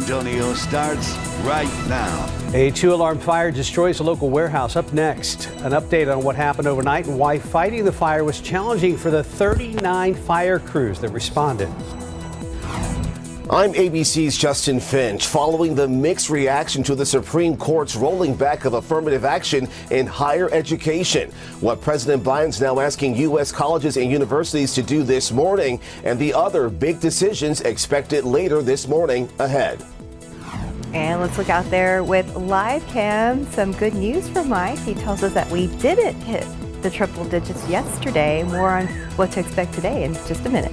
Antonio starts right now. A 2-alarm fire destroys a local warehouse. Up next, an update on what happened overnight and why fighting the fire was challenging for the 39 fire crews that responded. I'm ABC's Justin Finch. Following the mixed reaction to the Supreme Court's rolling back of affirmative action in higher education, what President Biden's now asking U.S. colleges and universities to do this morning, and the other big decisions expected later this morning ahead. And let's look out there with live cam. Some good news for Mike. He tells us that we didn't hit the triple digits yesterday. More on what to expect today in just a minute.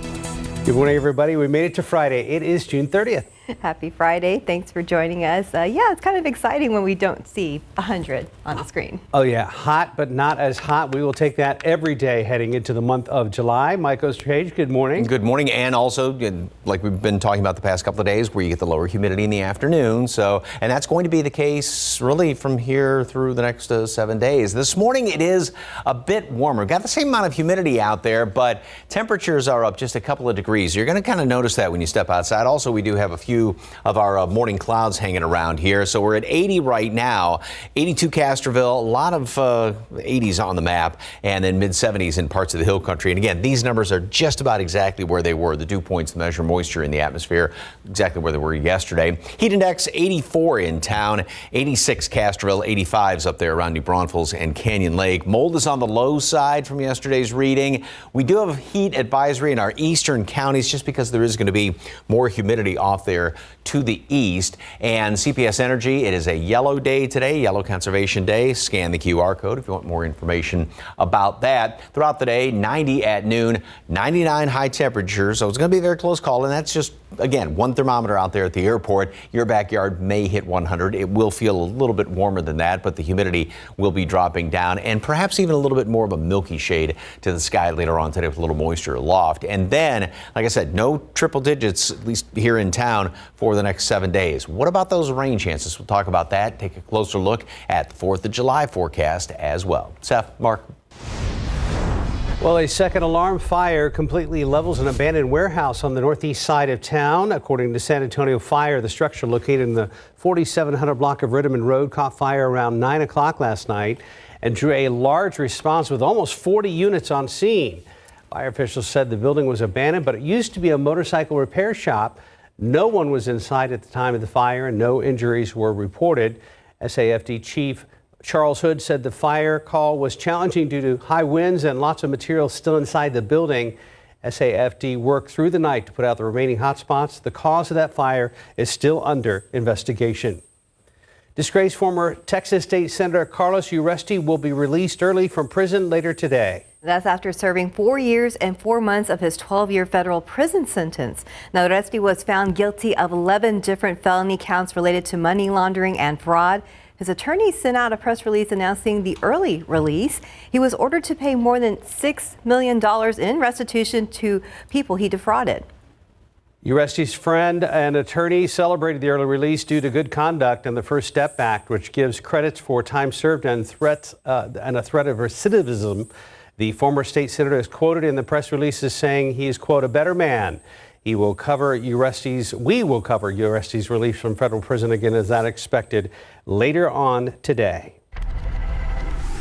Good morning, everybody. We made it to Friday. It is June 30th. Happy Friday. Thanks for joining us. Yeah, it's kind of exciting when we don't see 100 on the screen. Oh, yeah. Hot, but not as hot. We will take that every day heading into the month of July. Mike Osterhage, good morning. Good morning. And also, like we've been talking about the past couple of days, where you get the lower humidity in the afternoon. And that's going to be the case really from here through the next 7 days. This morning, it is a bit warmer. We've got the same amount of humidity out there, but temperatures are up just a couple of degrees. You're going to kind of notice that when you step outside. Also, we do have a few of our morning clouds hanging around here. So we're at 80 right now, 82 Castroville, a lot of 80s on the map, and then mid-70s in parts of the hill country. And again, these numbers are just about exactly where they were. The dew points to measure moisture in the atmosphere, exactly where they were yesterday. Heat index 84 in town, 86 Castroville, 85s up there around New Braunfels and Canyon Lake. Mold is on the low side from yesterday's reading. We do have a heat advisory in our eastern counties just because there is going to be more humidity off there to the east. And CPS Energy, it is a yellow day today, yellow conservation day. Scan the QR code if you want more information about that. Throughout the day, 90 at noon, 99 high temperatures. So it's going to be a very close call. And that's just, again, one thermometer out there at the airport. Your backyard may hit 100. It will feel a little bit warmer than that, but the humidity will be dropping down and perhaps even a little bit more of a milky shade to the sky later on today with a little moisture aloft. And then, like I said, no triple digits, at least here in town, for the next 7 days. What about those rain chances? We'll talk about that. Take a closer look at the 4th of July forecast as well. Seth, Mark. Well, a second alarm fire completely levels an abandoned warehouse on the northeast side of town. According to San Antonio Fire, the structure located in the 4700 block of Ritterman Road caught fire around 9 o'clock last night and drew a large response with almost 40 units on scene. Fire officials said the building was abandoned, but it used to be a motorcycle repair shop. No one was inside at the time of the fire and no injuries were reported. SAFD Chief Charles Hood said the fire call was challenging due to high winds and lots of material still inside the building. SAFD worked through the night to put out the remaining hotspots. The cause of that fire is still under investigation. Disgraced former Texas State Senator Carlos Uresti will be released early from prison later today. That's after serving 4 years and 4 months of his 12-year federal prison sentence. Now, Uresti was found guilty of 11 different felony counts related to money laundering and fraud. His attorney sent out a press release announcing the early release. He was ordered to pay more than $6 million in restitution to people he defrauded. Uresti's friend and attorney celebrated the early release due to good conduct and the First Step Act, which gives credits for time served and a threat of recidivism. The former state senator is quoted in the press release as saying he is, quote, a better man. We will cover Uresti's release from federal prison again as that expected later on today.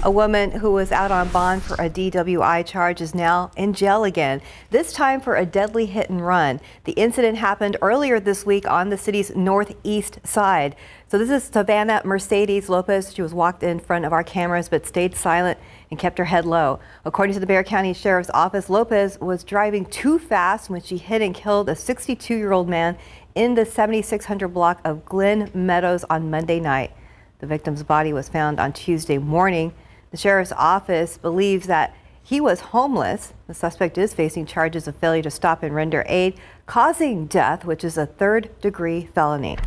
A woman who was out on bond for a DWI charge is now in jail again, this time for a deadly hit and run. The incident happened earlier this week on the city's northeast side. So this is Savannah Mercedes Lopez. She was walked in front of our cameras but stayed silent and kept her head low. According to the Bexar County Sheriff's Office, Lopez was driving too fast when she hit and killed a 62-year-old man in the 7600 block of Glen Meadows on Monday night. The victim's body was found on Tuesday morning. The sheriff's office believes that he was homeless. The suspect is facing charges of failure to stop and render aid, causing death, which is a third-degree felony.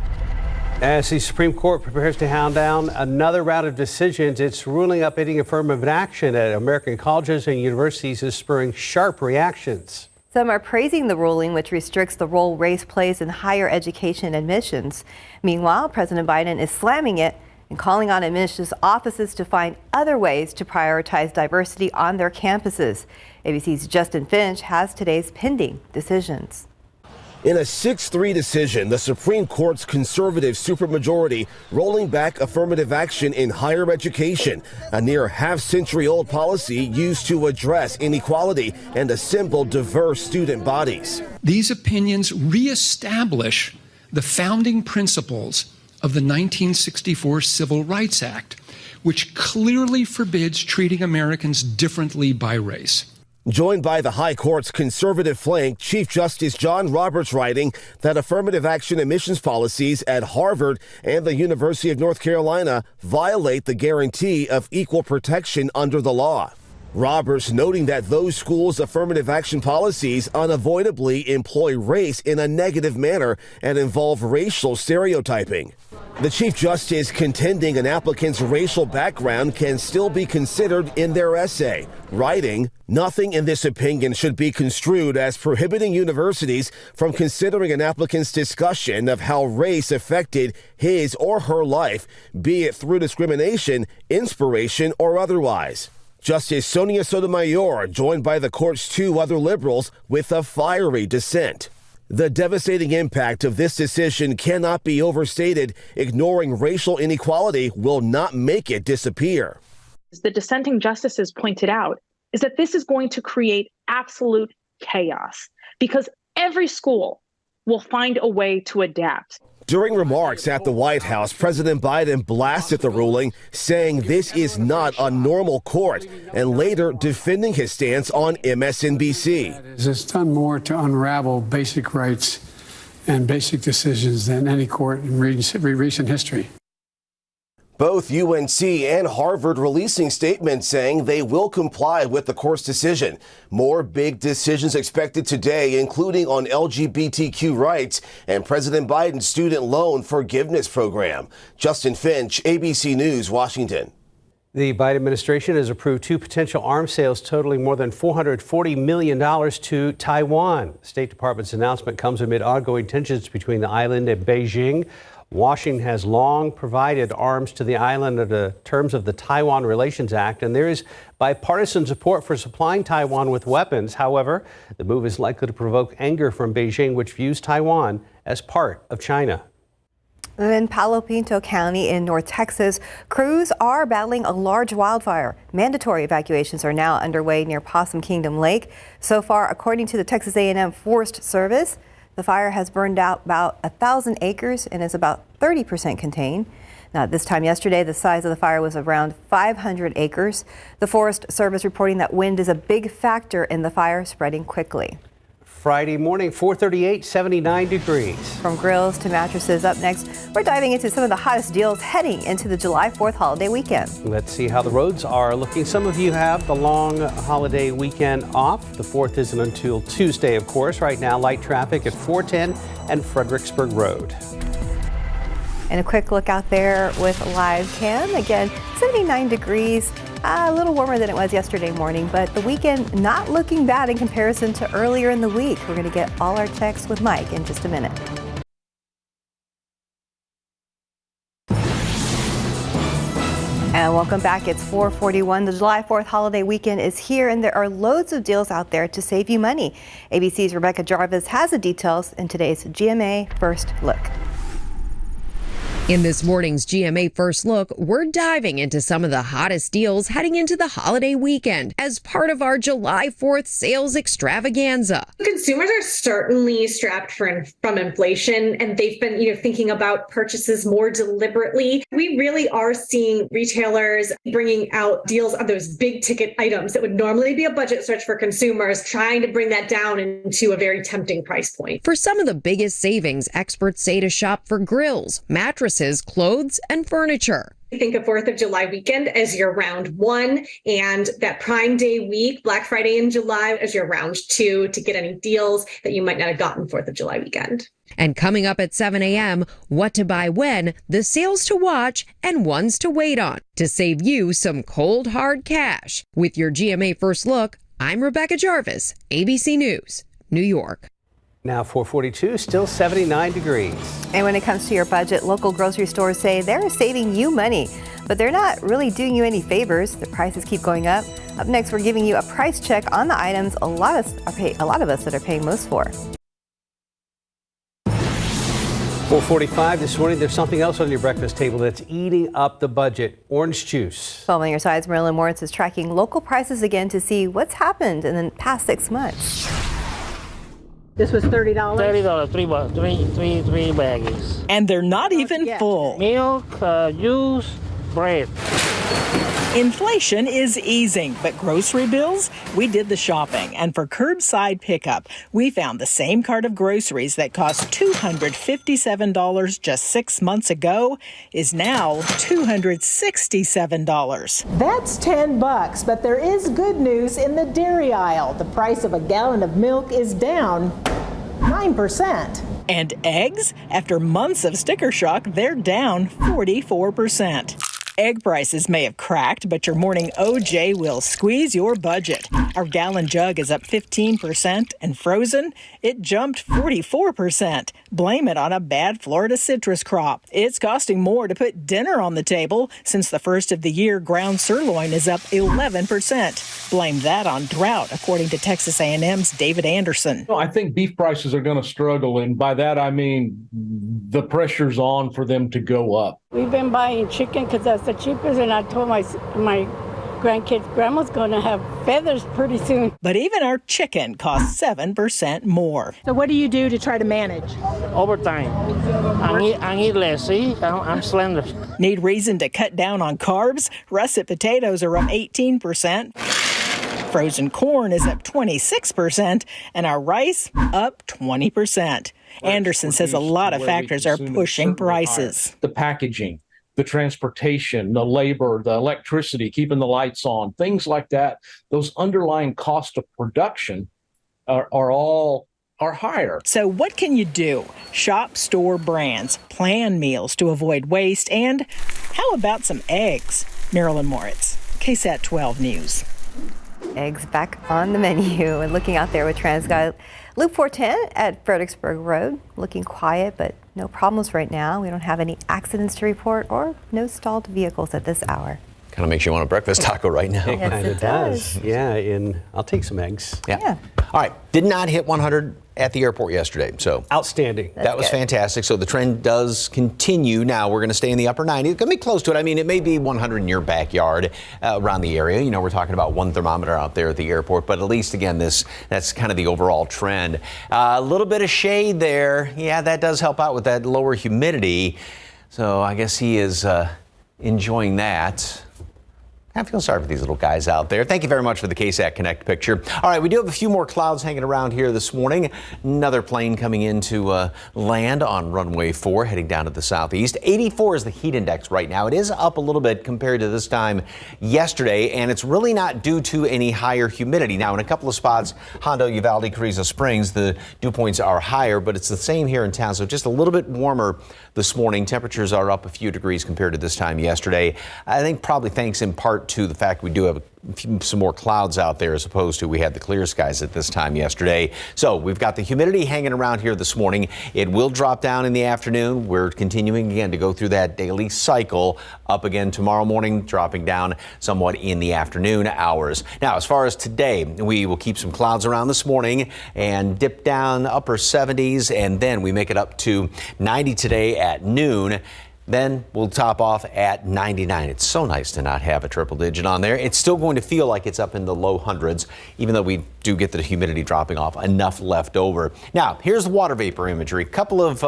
As the Supreme Court prepares to hound down another round of decisions, its ruling upending affirmative action at American colleges and universities is spurring sharp reactions. Some are praising the ruling, which restricts the role race plays in higher education admissions. Meanwhile, President Biden is slamming it and calling on admissions offices to find other ways to prioritize diversity on their campuses. ABC's Justin Finch has today's pending decisions. In a 6-3 decision, the Supreme Court's conservative supermajority rolling back affirmative action in higher education, a near half-century-old policy used to address inequality and assemble diverse student bodies. These opinions reestablish the founding principles of the 1964 Civil Rights Act, which clearly forbids treating Americans differently by race. Joined by the High Court's conservative flank, Chief Justice John Roberts writing that affirmative action admissions policies at Harvard and the University of North Carolina violate the guarantee of equal protection under the law. Roberts noting that those schools' affirmative action policies unavoidably employ race in a negative manner and involve racial stereotyping. The Chief Justice contending an applicant's racial background can still be considered in their essay, writing, "Nothing in this opinion should be construed as prohibiting universities from considering an applicant's discussion of how race affected his or her life, be it through discrimination, inspiration, or otherwise." Justice Sonia Sotomayor joined by the court's 2 other liberals with a fiery dissent. The devastating impact of this decision cannot be overstated. Ignoring racial inequality will not make it disappear. As the dissenting justices pointed out, is that this is going to create absolute chaos because every school will find a way to adapt. During remarks at the White House, President Biden blasted the ruling, saying this is not a normal court, and later defending his stance on MSNBC. It's done more to unravel basic rights and basic decisions than any court in recent history. Both UNC and Harvard releasing statements saying they will comply with the court's decision. More big decisions expected today, including on LGBTQ rights and President Biden's student loan forgiveness program. Justin Finch, ABC News, Washington. The Biden administration has approved 2 potential arms sales totaling more than $440 million to Taiwan. The State Department's announcement comes amid ongoing tensions between the island and Beijing. Washington has long provided arms to the island under the terms of the Taiwan Relations Act, and there is bipartisan support for supplying Taiwan with weapons. However, the move is likely to provoke anger from Beijing, which views Taiwan as part of China. In Palo Pinto County in North Texas, crews are battling a large wildfire. Mandatory evacuations are now underway near Possum Kingdom Lake. So far, according to the Texas A&M Forest Service, the fire has burned out about 1,000 acres and is about 30% contained. Now, this time yesterday, the size of the fire was around 500 acres. The Forest Service reporting that wind is a big factor in the fire spreading quickly. Friday morning, 438, 79 degrees. From grills to mattresses, up next, we're diving into some of the hottest deals heading into the July 4th holiday weekend. Let's see how the roads are looking. Some of you have the long holiday weekend off. The 4th isn't until Tuesday, of course. Right now, light traffic at 410 and Fredericksburg Road. And a quick look out there with live cam. Again, 79 degrees. A little warmer than it was yesterday morning, but the weekend not looking bad in comparison to earlier in the week. We're going to get all our checks with Mike in just a minute. And welcome back. It's 4:41. The July 4th holiday weekend is here, and there are loads of deals out there to save you money. ABC's Rebecca Jarvis has the details in today's GMA First Look. In this morning's GMA First Look, we're diving into some of the hottest deals heading into the holiday weekend as part of our July 4th sales extravaganza. Consumers are certainly strapped from inflation, and they've been thinking about purchases more deliberately. We really are seeing retailers bringing out deals on those big ticket items that would normally be a budget search for consumers, trying to bring that down into a very tempting price point. For some of the biggest savings, experts say to shop for grills, mattresses, clothes, and furniture. Think of 4th of July weekend as your round 1, and that Prime Day week, Black Friday in July, as your round 2 to get any deals that you might not have gotten 4th of July weekend. And coming up at 7 a.m., what to buy when, the sales to watch and ones to wait on to save you some cold, hard cash. With your GMA First Look, I'm Rebecca Jarvis, ABC News, New York. Now 442, still 79 degrees. And when it comes to your budget, local grocery stores say they're saving you money, but they're not really doing you any favors. The prices keep going up. Up next, we're giving you a price check on the items a lot of us that are paying most for. 4:45 this morning. There's something else on your breakfast table that's eating up the budget. Orange juice. Following your sides, Marilyn Moritz is tracking local prices again to see what's happened in the past 6 months. This was $30. $30, three baggies. And they're not even full. Milk, juice, bread. Inflation is easing, but grocery bills? We did the shopping, and for curbside pickup, we found the same cart of groceries that cost $257 just 6 months ago is now $267. That's $10, but there is good news in the dairy aisle. The price of a gallon of milk is down 9%. And eggs? After months of sticker shock, they're down 44%. Egg prices may have cracked, but your morning OJ will squeeze your budget. Our gallon jug is up 15%, and frozen, it jumped 44%. Blame it on a bad Florida citrus crop. It's costing more to put dinner on the table. Since the first of the year, ground sirloin is up 11%. Blame that on drought, according to Texas A&M's David Anderson. I think beef prices are going to struggle, and by that I mean the pressure's on for them to go up. We've been buying chicken because that's the cheapest, and I told my grandkids, Grandma's going to have feathers pretty soon. But even our chicken costs 7% more. So what do you do to try to manage? Overtime. I eat less. See, I'm slender. Need reason to cut down on carbs? Russet potatoes are up 18%. Frozen corn is up 26%, and our rice up 20%. Anderson says a lot of factors are pushing prices. The packaging, the transportation, the labor, the electricity, keeping the lights on, things like that. Those underlying costs of production are higher. So what can you do? Shop store brands, plan meals to avoid waste, and how about some eggs? Marilyn Moritz, KSAT 12 News. Eggs back on the menu, and looking out there with TransGuide Loop 410 at Fredericksburg Road. Looking quiet, but no problems right now. We don't have any accidents to report or no stalled vehicles at this hour. Kind of makes you want a breakfast taco right now. Yes, it does. Yeah, I'll take some eggs. Yeah. All right. Did not hit 100 at the airport yesterday. So outstanding. That was fantastic. So the trend does continue. Now we're going to stay in the upper 90s. It's going to be close to it. I mean, it may be 100 in your backyard around the area. You know, we're talking about one thermometer out there at the airport. But at least, again, that's kind of the overall trend. A little bit of shade there. Yeah, that does help out with that lower humidity. So I guess he is enjoying that. I feel sorry for these little guys out there. Thank you very much for the KSAT Connect picture. All right, we do have a few more clouds hanging around here this morning. Another plane coming into land on runway 4, heading down to the southeast. 84 is the heat index right now. It is up a little bit compared to this time yesterday, and it's really not due to any higher humidity. Now, in a couple of spots, Hondo, Uvalde, Carrizo Springs, the dew points are higher, but it's the same here in town, so just a little bit warmer this morning. Temperatures are up a few degrees compared to this time yesterday. I think probably thanks in part to the fact we do have some more clouds out there as opposed to we had the clear skies at this time yesterday. So we've got the humidity hanging around here this morning. It will drop down in the afternoon. We're continuing again to go through that daily cycle up again tomorrow morning, dropping down somewhat in the afternoon hours. Now, as far as today, we will keep some clouds around this morning and dip down upper 70s, and then we make it up to 90 today at noon. Then we'll top off at 99. It's so nice to not have a triple digit on there. It's still going to feel like it's up in the low hundreds, even though we do get the humidity dropping off, enough left over. Now, here's the water vapor imagery. Couple of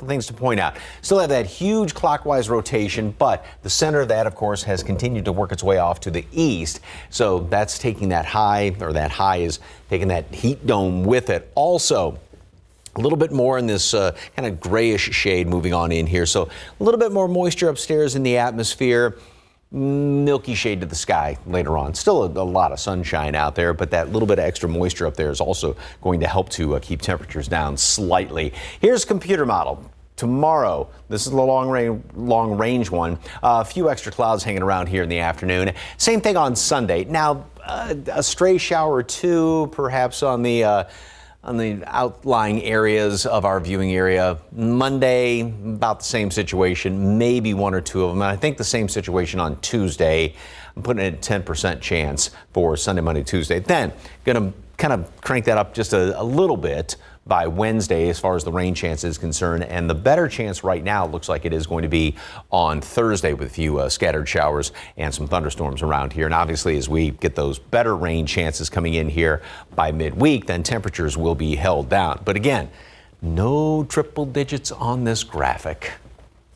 things to point out. Still have that huge clockwise rotation, but the center of that, of course, has continued to work its way off to the east. So that's taking that high, or that high is taking that heat dome with it. Also, a little bit more in this kind of grayish shade moving on in here. So a little bit more moisture upstairs in the atmosphere. Milky shade to the sky later on. Still a lot of sunshine out there, but that little bit of extra moisture up there is also going to help to keep temperatures down slightly. Here's a computer model. Tomorrow, this is the long range one. A few extra clouds hanging around here in the afternoon. Same thing on Sunday. Now, a stray shower or two, perhaps on the outlying areas of our viewing area. Monday, about the same situation, maybe one or two of them. And I think the same situation on Tuesday. I'm putting it at 10% chance for Sunday, Monday, Tuesday. Then, going to kind of crank that up just a little bit by Wednesday as far as the rain chance is concerned. And the better chance right now looks like it is going to be on Thursday with a few scattered showers and some thunderstorms around here. And obviously, as we get those better rain chances coming in here by midweek, then temperatures will be held down. But again, no triple digits on this graphic.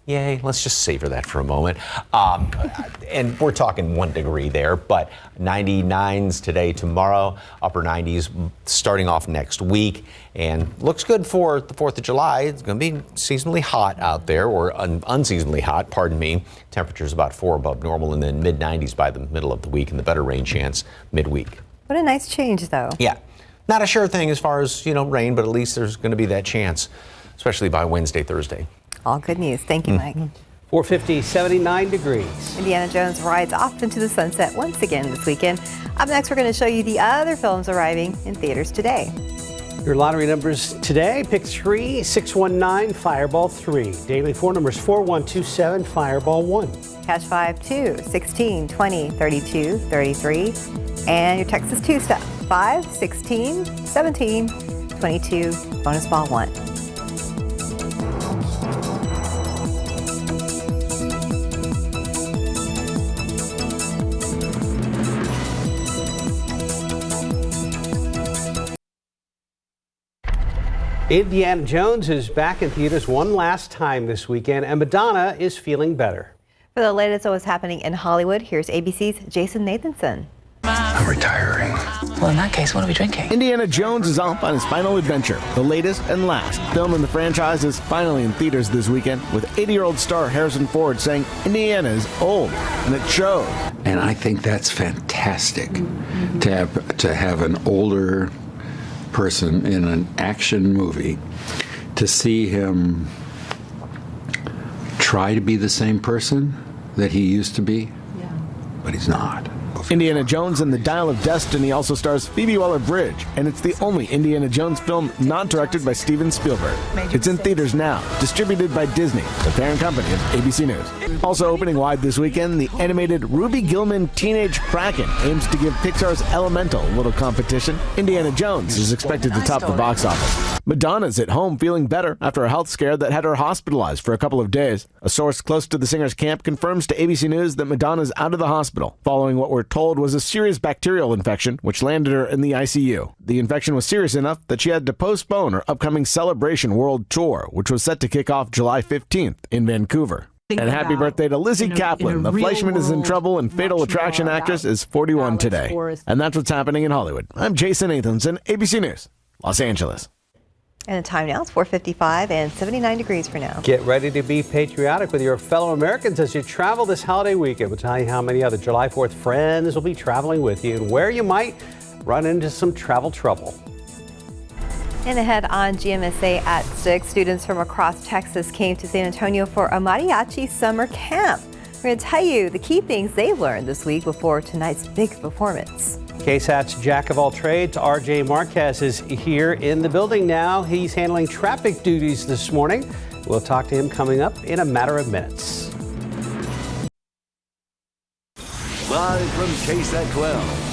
Yay, let's just savor that for a moment. And we're talking 1 degree there, but 99s today, tomorrow, upper 90s starting off next week. And looks good for the 4th of July. It's going to be seasonally hot out there, or unseasonably hot, pardon me. Temperatures about 4 above normal, and then mid-90s by the middle of the week, and the better rain chance midweek. What a nice change, though. Yeah, not a sure thing as far as, rain, but at least there's going to be that chance, especially by Wednesday, Thursday. All good news. Thank you, Mike. 450, 79 degrees. Indiana Jones rides off into the sunset once again this weekend. Up next, we're going to show you the other films arriving in theaters today. Your lottery numbers today: pick 3, 619, Fireball 3. Daily 4 numbers: 4127, Fireball 1. Cash 5, 2, 16, 20, 32, 33. And your text is 2 stuff: 5, 16, 17, 22, bonus ball 1. Indiana Jones is back in theaters one last time this weekend, and Madonna is feeling better. For the latest on what's happening in Hollywood, here's ABC's Jason Nathanson. I'm retiring. Well, in that case, what are we drinking? Indiana Jones is off on his final adventure. The latest and last film in the franchise is finally in theaters this weekend, with 80-year-old star Harrison Ford saying Indiana is old, and it shows. And I think that's fantastic to have an older person in an action movie, to see him try to be the same person that he used to be, but he's not. Indiana Jones and the Dial of Destiny also stars Phoebe Waller-Bridge, and it's the only Indiana Jones film not directed by Steven Spielberg. It's in theaters now, distributed by Disney, the parent company of ABC News. Also opening wide this weekend, the animated Ruby Gillman Teenage Kraken aims to give Pixar's Elemental a little competition. Indiana Jones is expected to top the box office. Madonna's at home feeling better after a health scare that had her hospitalized for a couple of days. A source close to the singer's camp confirms to ABC News that Madonna's out of the hospital, following what we're told was a serious bacterial infection, which landed her in the ICU. The infection was serious enough that she had to postpone her upcoming Celebration World Tour, which was set to kick off July 15th in Vancouver. And happy birthday to Lizzie Kaplan. The Fleischman is in Trouble and Fatal Attraction actress is 41 today. And that's what's happening in Hollywood. I'm Jason Nathanson, ABC News, Los Angeles. And the time now is 4:55 and 79 degrees for now. Get ready to be patriotic with your fellow Americans as you travel this holiday weekend. We'll tell you how many other July 4th friends will be traveling with you and where you might run into some travel trouble. And ahead on GMSA at 6, students from across Texas came to San Antonio for a mariachi summer camp. We're going to tell you the key things they learned this week before tonight's big performance. KSAT's Jack of all trades, RJ Marquez, is here in the building now. He's handling traffic duties this morning. We'll talk to him coming up in a matter of minutes. Live from KSAT 12.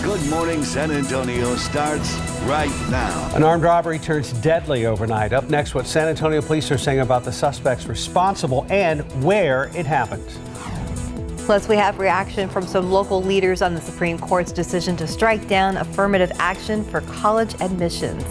Good Morning San Antonio starts right now. An armed robbery turns deadly overnight. Up next, what San Antonio police are saying about the suspects responsible and where it happened. Plus, we have reaction from some local leaders on the Supreme Court's decision to strike down affirmative action for college admissions.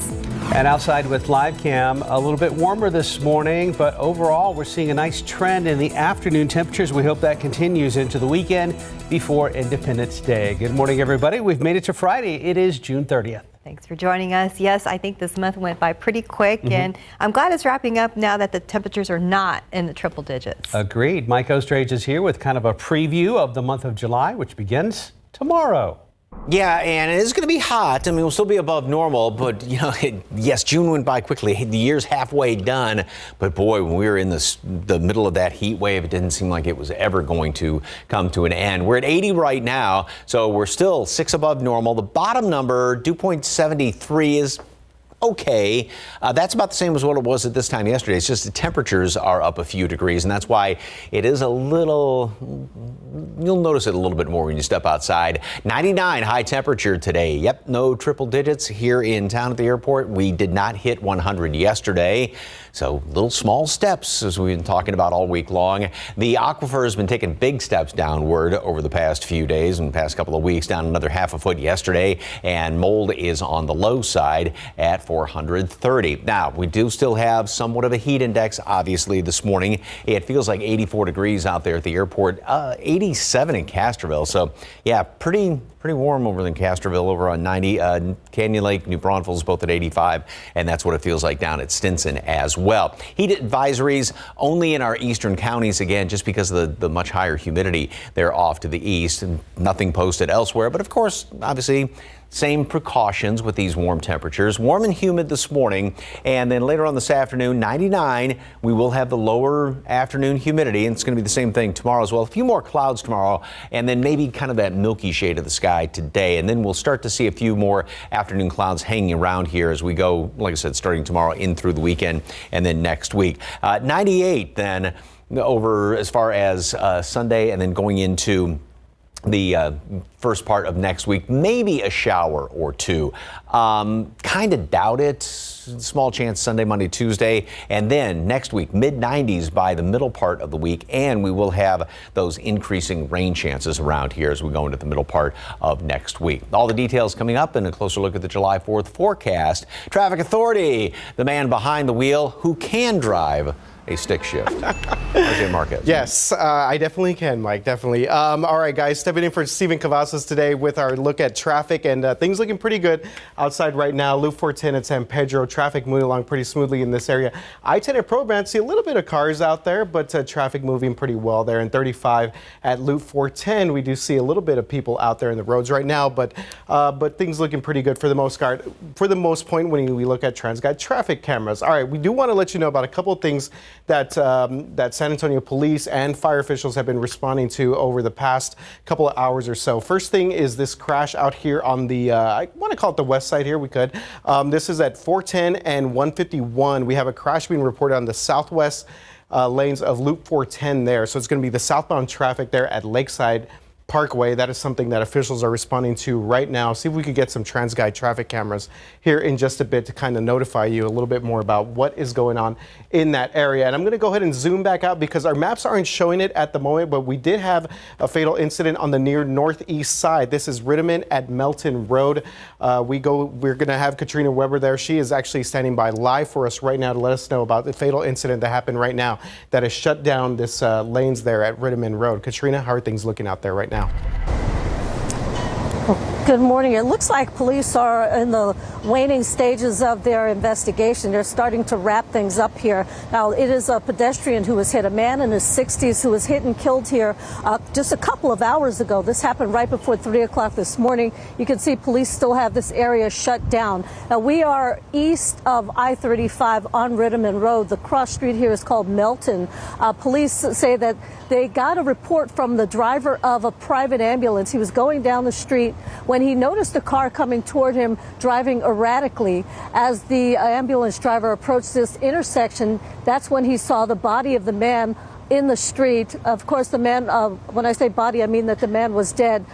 And outside with live cam, a little bit warmer this morning, but overall we're seeing a nice trend in the afternoon temperatures. We hope that continues into the weekend before Independence Day. Good morning, everybody. We've made it to Friday. It is June 30th. Thanks for joining us. Yes, I think this month went by pretty quick, and I'm glad it's wrapping up now that the temperatures are not in the triple digits. Agreed. Mike Ostrage is here with kind of a preview of the month of July, which begins tomorrow. Yeah, and it is going to be hot. I mean, we'll still be above normal, but, yes, June went by quickly. The year's halfway done. But, boy, when we were in the middle of that heat wave, it didn't seem like it was ever going to come to an end. We're at 80 right now, so we're still 6 above normal. The bottom number, dew point 73, is okay. That's about the same as what it was at this time yesterday. It's just the temperatures are up a few degrees, and that's why it is a little, you'll notice it a little bit more when you step outside. 99 high temperature today. Yep, no triple digits here in town at the airport. We did not hit 100 yesterday. So little small steps, as we've been talking about all week long. The aquifer has been taking big steps downward over the past few days and past couple of weeks, down another half a foot yesterday, and mold is on the low side at 430. Now, we do still have somewhat of a heat index, obviously, this morning. It feels like 84 degrees out there at the airport, 87 in Castroville. So, yeah, pretty warm over in Castroville, over on 90. Canyon Lake, New Braunfels, both at 85, and that's what it feels like down at Stinson as well. Heat advisories only in our eastern counties, again, just because of the much higher humidity. They're off to the east, and nothing posted elsewhere. But of course, obviously, same precautions with these warm temperatures. Warm and humid this morning, and then later on this afternoon, 99. We will have the lower afternoon humidity, and it's going to be the same thing tomorrow as well. A few more clouds tomorrow, and then maybe kind of that milky shade of the sky today. And then we'll start to see a few more afternoon clouds hanging around here as we go, like I said, starting tomorrow in through the weekend and then next week. 98 then over as far as Sunday, and then going into the first part of next week, maybe a shower or two. Kind of doubt it. Small chance Sunday, Monday, Tuesday, and then next week, mid-90s by the middle part of the week, and we will have those increasing rain chances around here as we go into the middle part of next week. All the details coming up and a closer look at the July 4th forecast. Traffic Authority, the man behind the wheel who can drive a stick shift. RJ Marquez. Yes, I definitely can, Mike, definitely. All right, guys, stepping in for Stephen Cavazos today with our look at traffic, and things looking pretty good outside right now. Loop 410 at San Pedro, traffic moving along pretty smoothly in this area. I-10 at Probran, see a little bit of cars out there, but traffic moving pretty well there. And 35 at Loop 410, we do see a little bit of people out there in the roads right now, but things looking pretty good for the most part. For the most point, when we look at TransGuide traffic cameras. All right, we do want to let you know about a couple of things that San Antonio police and fire officials have been responding to over the past couple of hours or so. First thing is this crash out here on the, I want to call it the west side here, we could. This is at 410 and 151. We have a crash being reported on the southwest lanes of Loop 410 there. So it's going to be the southbound traffic there at Lakeside Parkway. That is something that officials are responding to right now. See if we could get some TransGuide traffic cameras here in just a bit to kind of notify you a little bit more about what is going on in that area. And I'm going to go ahead and zoom back out because our maps aren't showing it at the moment, but we did have a fatal incident on the near northeast side. This is Rittiman at Melton Road. We're going to have Katrina Weber there. She is actually standing by live for us right now to let us know about the fatal incident that happened right now that has shut down this lanes there at Rittiman Road. Katrina, how are things looking out there right now? Good morning. It looks like police are in the waning stages of their investigation. They're starting to wrap things up here. Now, it is a pedestrian who was hit, a man in his 60s who was hit and killed here just a couple of hours ago. This happened right before 3 o'clock this morning. You can see police still have this area shut down. Now, we are east of I-35 on Rittiman Road. The cross street here is called Melton. Police say that they got a report from the driver of a private ambulance. He was going down the street when he noticed a car coming toward him driving erratically. As the ambulance driver approached this intersection, that's when he saw the body of the man in the street. Of course, the man, when I say body, I mean that the man was dead.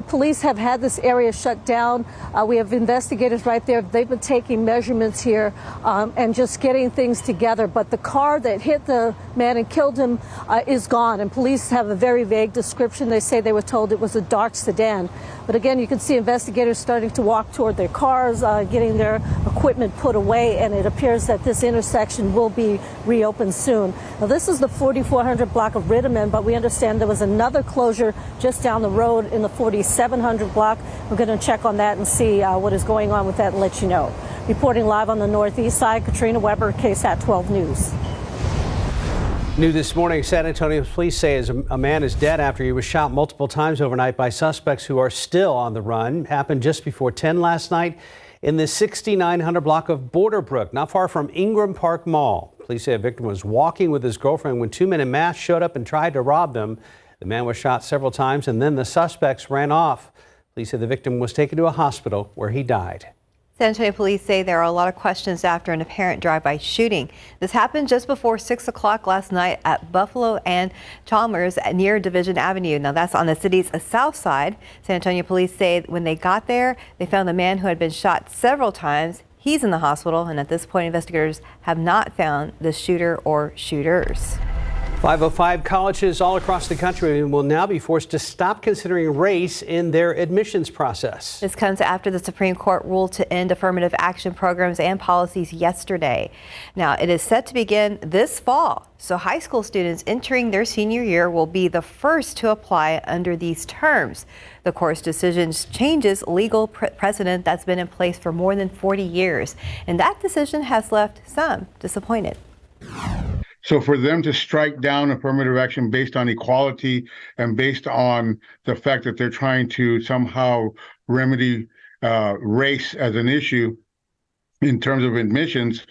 Police have had this area shut down. We have investigators right there. They've been taking measurements here and just getting things together. But the car that hit the man and killed him is gone. And police have a very vague description. They say they were told it was a dark sedan. But again, you can see investigators starting to walk toward their cars, getting their equipment put away, and it appears that this intersection will be reopened soon. Now, this is the 4400 block of Rittiman, but we understand there was another closure just down the road in the 4700 block. We're going to check on that and see what is going on with that and let you know. Reporting live on the northeast side, Katrina Weber, KSAT 12 News. New this morning, San Antonio police say a man is dead after he was shot multiple times overnight by suspects who are still on the run. Happened just before 10 last night in the 6900 block of Borderbrook, not far from Ingram Park Mall. Police say a victim was walking with his girlfriend when two men in masks showed up and tried to rob them. The man was shot several times and then the suspects ran off. Police say the victim was taken to a hospital where he died. San Antonio police say there are a lot of questions after an apparent drive-by shooting. This happened just before 6 o'clock last night at Buffalo and Chalmers near Division Avenue. Now that's on the city's south side. San Antonio police say when they got there, they found a man who had been shot several times. He's in the hospital, and at this point, investigators have not found the shooter or shooters. 505 colleges all across the country will now be forced to stop considering race in their admissions process. This comes after the Supreme Court ruled to end affirmative action programs and policies yesterday. Now, it is set to begin this fall, so high school students entering their senior year will be the first to apply under these terms. The court's decision changes legal precedent that's been in place for more than 40 years, and that decision has left some disappointed. So for them to strike down affirmative action based on equality and based on the fact that they're trying to somehow remedy race as an issue in terms of admissions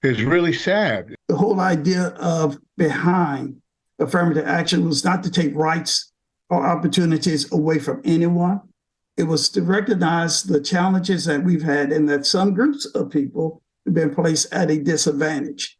is really sad. The whole idea of behind affirmative action was not to take rights or opportunities away from anyone. It was to recognize the challenges that we've had and that some groups of people have been placed at a disadvantage.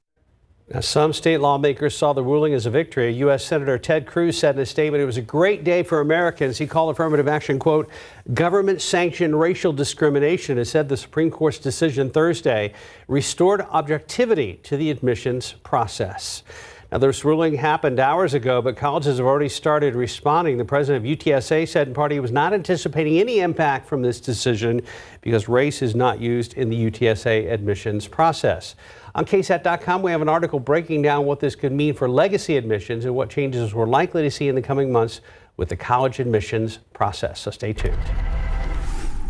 Now, some state lawmakers saw the ruling as a victory. U.S. Senator Ted Cruz said in a statement it was a great day for Americans. He called affirmative action, quote, government-sanctioned racial discrimination, and said the Supreme Court's decision Thursday restored objectivity to the admissions process. Now, this ruling happened hours ago, but colleges have already started responding. The president of UTSA said in part he was not anticipating any impact from this decision because race is not used in the UTSA admissions process. On KSAT.com, we have an article breaking down what this could mean for legacy admissions and what changes we're likely to see in the coming months with the college admissions process. So stay tuned.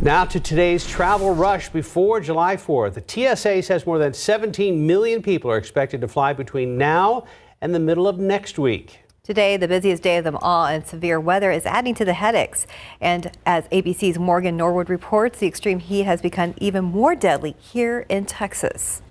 Now to today's travel rush before July 4th. The TSA says more than 17 million people are expected to fly between now and the middle of next week. Today, the busiest day of them all, and severe weather is adding to the headaches. And as ABC's Morgan Norwood reports, the extreme heat has become even more deadly here in Texas.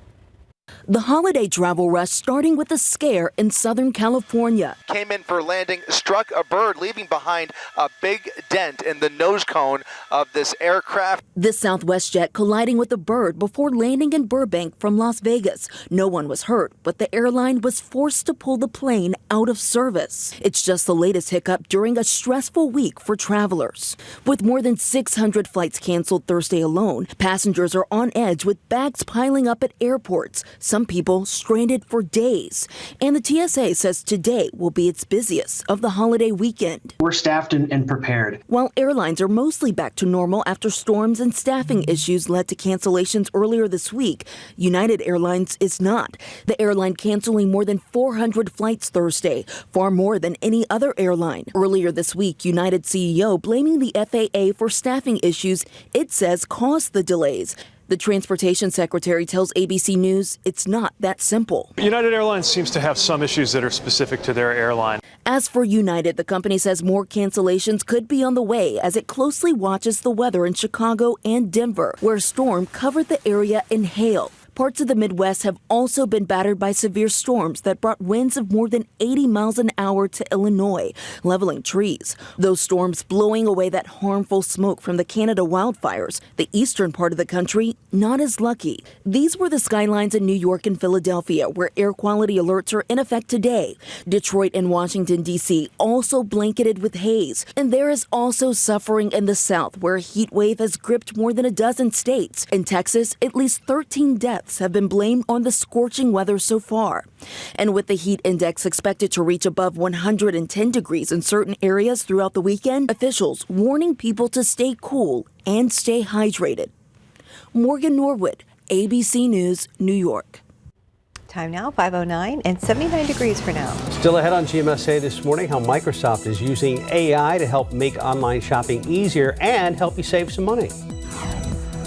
The holiday travel rush starting with a scare in Southern California. Came in for landing, struck a bird, leaving behind a big dent in the nose cone of this aircraft. This Southwest jet colliding with a bird before landing in Burbank from Las Vegas. No one was hurt, but the airline was forced to pull the plane out of service. It's just the latest hiccup during a stressful week for travelers. With more than 600 flights canceled Thursday alone, passengers are on edge with bags piling up at airports. Some people stranded for days. And the TSA says today will be its busiest of the holiday weekend. We're staffed and prepared. While airlines are mostly back to normal after storms and staffing issues led to cancellations earlier this week, United Airlines is not. The airline canceling more than 400 flights Thursday, far more than any other airline. Earlier this week, United CEO blaming the FAA for staffing issues it says caused the delays. The transportation secretary tells ABC News it's not that simple. United Airlines seems to have some issues that are specific to their airline. As for United, the company says more cancellations could be on the way as it closely watches the weather in Chicago and Denver, where a storm covered the area in hail. Parts of the Midwest have also been battered by severe storms that brought winds of more than 80 miles an hour to Illinois, leveling trees. Those storms blowing away that harmful smoke from the Canada wildfires. The eastern part of the country, not as lucky. These were the skylines in New York and Philadelphia, where air quality alerts are in effect today. Detroit and Washington, D.C. also blanketed with haze. And there is also suffering in the south, where a heat wave has gripped more than a dozen states. In Texas, at least 13 deaths have been blamed on the scorching weather so far. And with the heat index expected to reach above 110 degrees in certain areas throughout the weekend, officials warning people to stay cool and stay hydrated. Morgan Norwood, ABC News, New York. Time now, 5:09 and 79 degrees for now. Still ahead on GMSA this morning, how Microsoft is using AI to help make online shopping easier and help you save some money.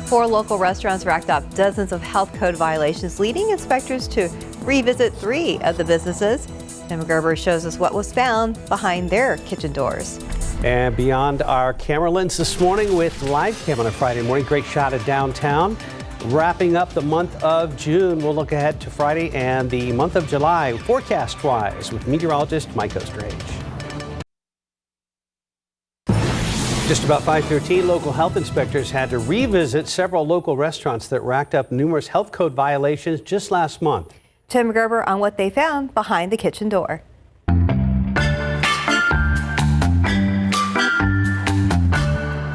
4 local restaurants racked up dozens of health code violations, leading inspectors to revisit 3 of the businesses. Tim Gerber shows us what was found behind their kitchen doors. And beyond our camera lens this morning with live cam on a Friday morning, great shot of downtown. Wrapping up the month of June, we'll look ahead to Friday and the month of July forecast-wise with meteorologist Mike Osterhage. Just about 5:13, local health inspectors had to revisit several local restaurants that racked up numerous health code violations just last month. Tim Gerber on what they found behind the kitchen door.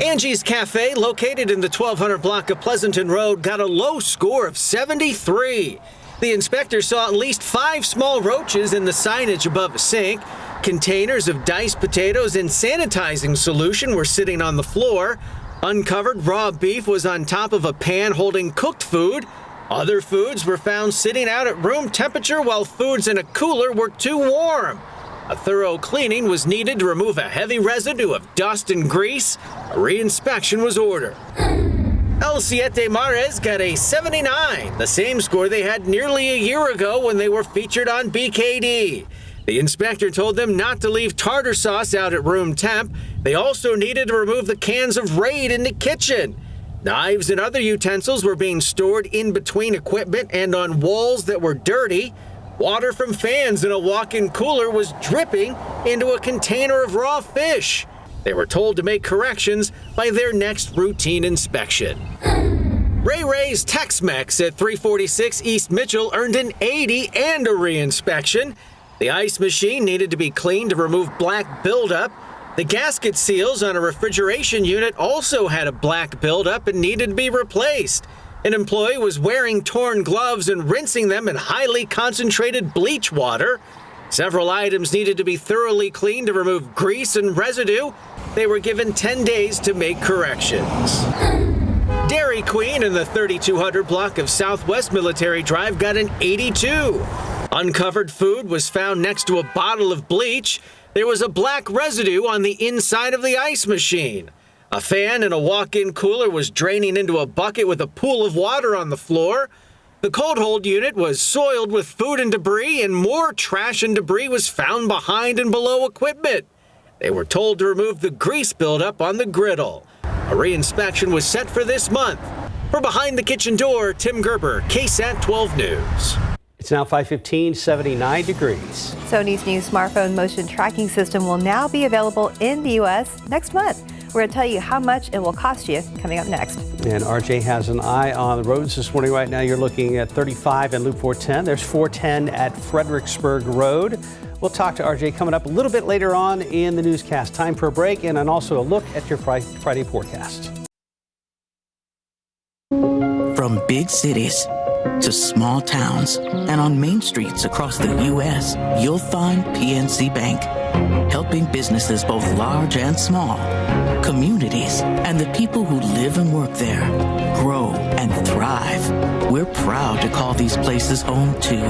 Angie's Cafe, located in the 1200 block of Pleasanton Road, got a low score of 73. The inspector saw at least 5 small roaches in the signage above a sink. Containers of diced potatoes and sanitizing solution were sitting on the floor. Uncovered raw beef was on top of a pan holding cooked food. Other foods were found sitting out at room temperature while foods in a cooler were too warm. A thorough cleaning was needed to remove a heavy residue of dust and grease. A re-inspection was ordered. El Siete Mares got a 79, the same score they had nearly a year ago when they were featured on BKD. The inspector told them not to leave tartar sauce out at room temp. They also needed to remove the cans of Raid in the kitchen. Knives and other utensils were being stored in between equipment and on walls that were dirty. Water from fans in a walk-in cooler was dripping into a container of raw fish. They were told to make corrections by their next routine inspection. Ray Ray's Tex-Mex at 346 East Mitchell earned an 80 and a re-inspection. The ice machine needed to be cleaned to remove black buildup. The gasket seals on a refrigeration unit also had a black buildup and needed to be replaced. An employee was wearing torn gloves and rinsing them in highly concentrated bleach water. Several items needed to be thoroughly cleaned to remove grease and residue. They were given 10 days to make corrections. Dairy Queen in the 3200 block of Southwest Military Drive got an 82. Uncovered food was found next to a bottle of bleach. There was a black residue on the inside of the ice machine. A fan in a walk-in cooler was draining into a bucket with a pool of water on the floor. The cold hold unit was soiled with food and debris, and more trash and debris was found behind and below equipment. They were told to remove the grease buildup on the griddle. A re-inspection was set for this month. For Behind the Kitchen Door, Tim Gerber, KSAT 12 News. It's now 5:15, 79 degrees. Sony's new smartphone motion tracking system will now be available in the U.S. next month. We're going to tell you how much it will cost you coming up next. And RJ has an eye on the roads this morning. Right now, you're looking at 35 and Loop 410. There's 410 at Fredericksburg Road. We'll talk to RJ coming up a little bit later on in the newscast. Time for a break and then also a look at your Friday forecast. From big cities to small towns and on main streets across the U.S., you'll find PNC Bank, helping businesses both large and small, communities, and the people who live and work there grow and thrive. We're proud to call these places home, too.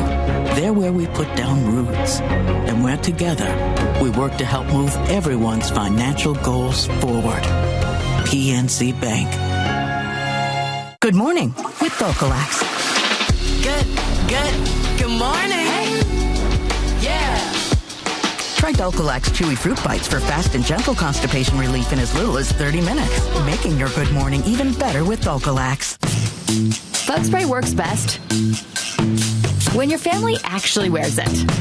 They're where we put down roots and where together we work to help move everyone's financial goals forward. PNC Bank. Good morning with Vocalax. Good morning. Yeah. Try Docalax Chewy Fruit Bites for fast and gentle constipation relief in as little as 30 minutes, making your good morning even better with Docalax. Bug spray works best when your family actually wears it.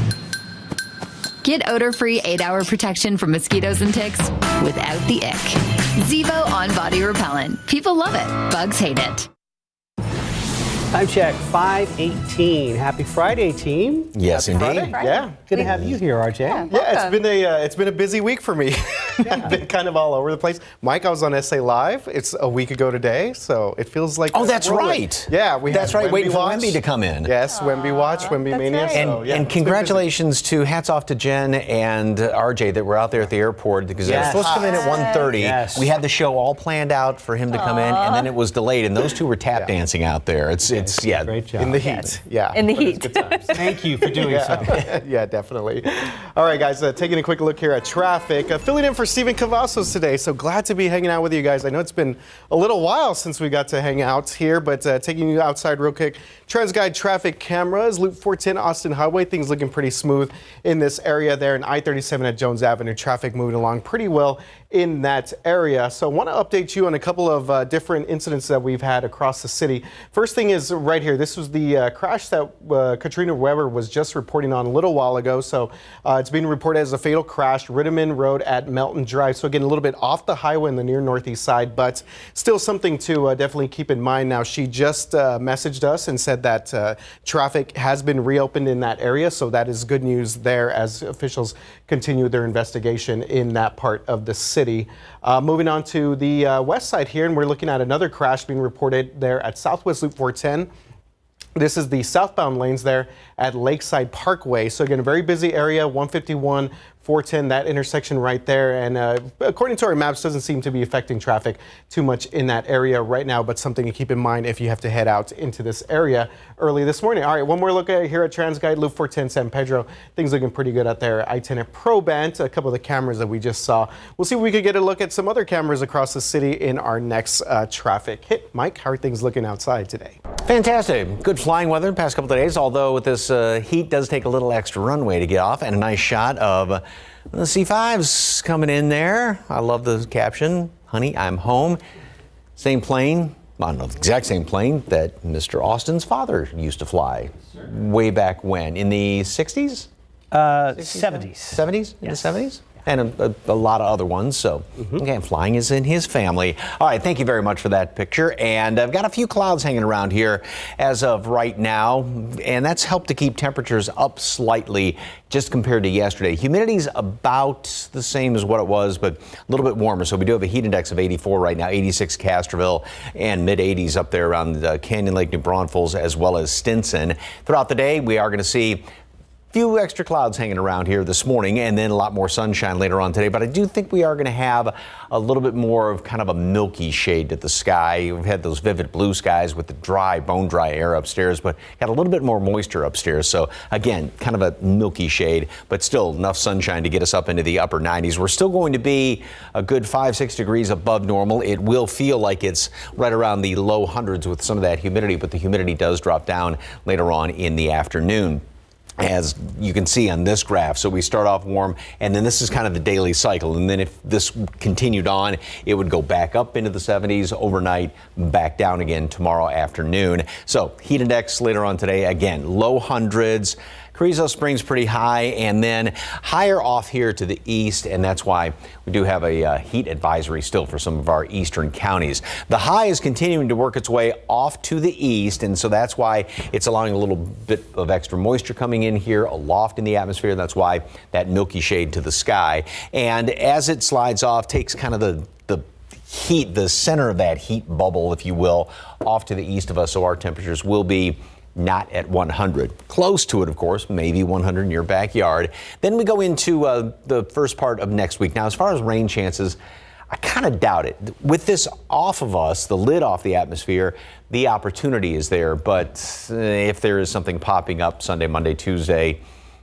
Get odor-free 8-hour protection from mosquitoes and ticks without the ick. Zevo On-Body Repellent. People love it. Bugs hate it. Time check, 5:18. Happy Friday, team. Yes, Happy indeed. Friday. Yeah, good to have you here, RJ. Yeah, it's been a busy week for me. I've been kind of all over the place. Mike, I was on SA Live. It's a week ago today, so it feels like that's right. Yeah, that's right. Waiting for Wemby to come in. Yes, Wemby Watch, Wemby Mania. Right. So, and congratulations to hats off to Jen and RJ that were out there at the airport because they were supposed to come in at 1:30. Yes. We had the show all planned out for him to come in, and then it was delayed. And those two were tap dancing out there. It's great job in the heat. Yeah, in the heat. Thank you for doing so. Yeah, definitely. All right, guys, taking a quick look here at traffic. Filling in for Stephen Cavazos today, so glad to be hanging out with you guys. I know it's been a little while since we got to hang out here, but taking you outside real quick. TransGuide traffic cameras, Loop 410 Austin Highway, things looking pretty smooth in this area there, and I-37 at Jones Avenue, traffic moving along pretty well in that area. So I want to update you on a couple of different incidents that we've had across the city. First thing is right here. This was the crash that Katrina Weber was just reporting on a little while ago. So it's being reported as a fatal crash, Ritterman Road at Melton Drive. So again, a little bit off the highway in the near northeast side, but still something to definitely keep in mind. Now, she just messaged us and said that traffic has been reopened in that area. So that is good news there as officials continue their investigation in that part of the city. Moving on to the west side here, and we're looking at another crash being reported there at Southwest Loop 410. This is the southbound lanes there at Lakeside Parkway. So again, a very busy area, 151, 410, that intersection right there. And according to our maps, doesn't seem to be affecting traffic too much in that area right now, but something to keep in mind if you have to head out into this area early this morning. All right, one more look at here at TransGuide, Loop 410, San Pedro. Things looking pretty good out there. I-10 at Probant, a couple of the cameras that we just saw. We'll see if we could get a look at some other cameras across the city in our next traffic hit. Mike, how are things looking outside today? Fantastic. Good flying weather the past couple of days, although with this heat does take a little extra runway to get off, and a nice shot of the C-5s coming in there. I love the caption, honey, I'm home. Same plane, I don't know, the exact same plane that Mr. Austin's father used to fly way back when, in the 60s? 70s. 70s? In the 70s? And a lot of other ones. So, again, flying is in his family. All right, thank you very much for that picture. And I've got a few clouds hanging around here as of right now, and that's helped to keep temperatures up slightly just compared to yesterday. Humidity's about the same as what it was, but a little bit warmer. So we do have a heat index of 84 right now, 86 Castroville, and mid-80s up there around Canyon Lake, New Braunfels, as well as Stinson. Throughout the day, we are going to see few extra clouds hanging around here this morning, and then a lot more sunshine later on today. But I do think we are going to have a little bit more of kind of a milky shade to the sky. We've had those vivid blue skies with the dry, bone dry air upstairs, but got a little bit more moisture upstairs. So again, kind of a milky shade, but still enough sunshine to get us up into the upper 90s. We're still going to be a good 5-6 degrees above normal. It will feel like it's right around the low hundreds with some of that humidity, but the humidity does drop down later on in the afternoon, as you can see on this graph. So we start off warm, and then this is kind of the daily cycle. And then if this continued on, it would go back up into the 70s overnight, back down again tomorrow afternoon. So heat index later on today, again, low hundreds. Carrizo Springs pretty high, and then higher off here to the east, and that's why we do have a heat advisory still for some of our eastern counties. The high is continuing to work its way off to the east, and so that's why it's allowing a little bit of extra moisture coming in here aloft in the atmosphere. That's why that milky shade to the sky. And as it slides off, takes kind of the heat, the center of that heat bubble, if you will, off to the east of us, so our temperatures will be not at 100. Close to it, of course, maybe 100 in your backyard. Then we go into the first part of next week. Now, as far as rain chances, I kind of doubt it. With this off of us, the lid off the atmosphere, the opportunity is there. But if there is something popping up Sunday, Monday, Tuesday,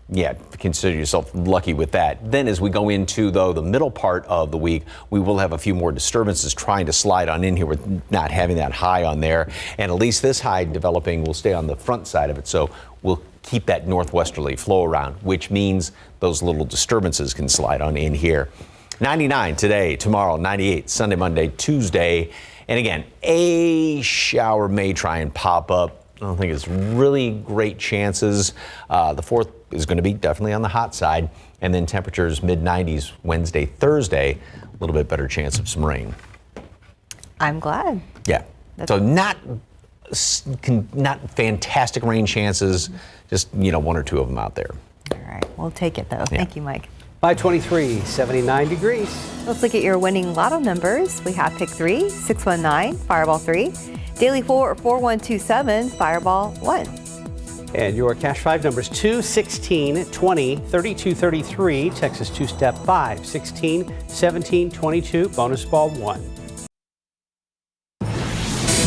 yeah, consider yourself lucky with that. Then as we go into, though, the middle part of the week, we will have a few more disturbances trying to slide on in here with not having that high on there. And at least this high developing will stay on the front side of it. So we'll keep that northwesterly flow around, which means those little disturbances can slide on in here. 99 today, tomorrow, 98, Sunday, Monday, Tuesday. And again, a shower may try and pop up. I don't think it's really great chances. The 4th is going to be definitely on the hot side. And then temperatures mid-90s Wednesday, Thursday, a little bit better chance of some rain. I'm glad. Yeah. So not fantastic rain chances, just, one or two of them out there. All right. We'll take it, though. Yeah. Thank you, Mike. By 23, 79 degrees. Let's look at your winning lotto numbers. We have pick 3, 619, Fireball 3. Daily 4, 4127, Fireball 1. And your Cash 5 numbers 2, 16, 20, 32, 33, Texas 2-step 5, 16, 17, 22, bonus ball 1.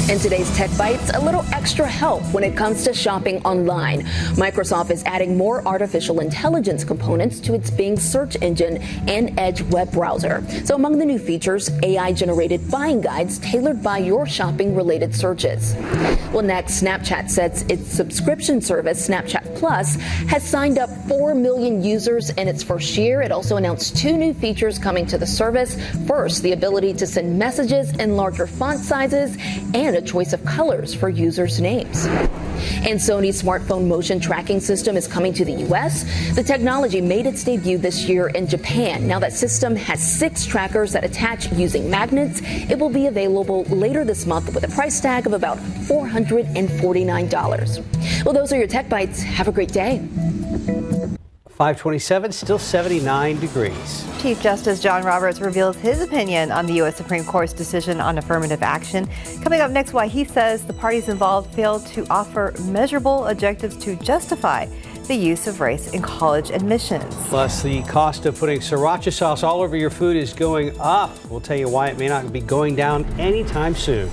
In today's Tech Bites, a little extra help when it comes to shopping online. Microsoft is adding more artificial intelligence components to its Bing search engine and Edge web browser. So among the new features, AI-generated buying guides tailored by your shopping-related searches. Well, next, Snapchat says its subscription service, Snapchat Plus, has signed up 4 million users in its first year. It also announced 2 new features coming to the service. First, the ability to send messages in larger font sizes and a choice of colors for users' names. And Sony's smartphone motion tracking system is coming to the U.S. The technology made its debut this year in Japan. Now that system has 6 trackers that attach using magnets. It will be available later this month with a price tag of about $449. Well, those are your Tech Bites. Have a great day. 527, still 79 degrees. Chief Justice John Roberts reveals his opinion on the U.S. Supreme Court's decision on affirmative action. Coming up next, why he says the parties involved failed to offer measurable objectives to justify the use of race in college admissions. Plus, the cost of putting sriracha sauce all over your food is going up. We'll tell you why it may not be going down anytime soon.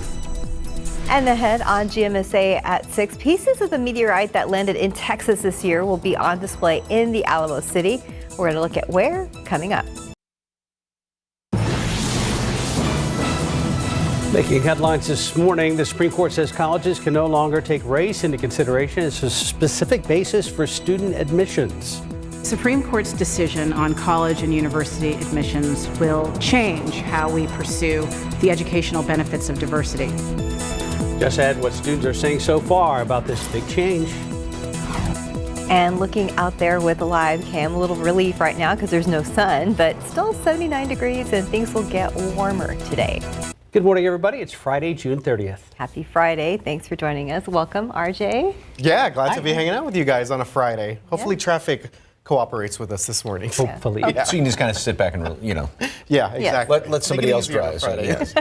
And ahead on GMSA at 6, pieces of the meteorite that landed in Texas this year will be on display in the Alamo City. We're going to look at where coming up. Making headlines this morning, the Supreme Court says colleges can no longer take race into consideration as a specific basis for student admissions. Supreme Court's decision on college and university admissions will change how we pursue the educational benefits of diversity. Just add what students are saying so far about this big change. And looking out there with a live cam, a little relief right now because there's no sun, but still 79 degrees and things will get warmer today. Good morning, everybody. It's Friday, June 30th. Happy Friday. Thanks for joining us. Welcome, RJ. Yeah, glad to be hanging out with you guys on a Friday. Hopefully traffic cooperates with us this morning. Hopefully. Yeah. So you can just kind of sit back and, Yeah, exactly. Let somebody else drive. So, yes.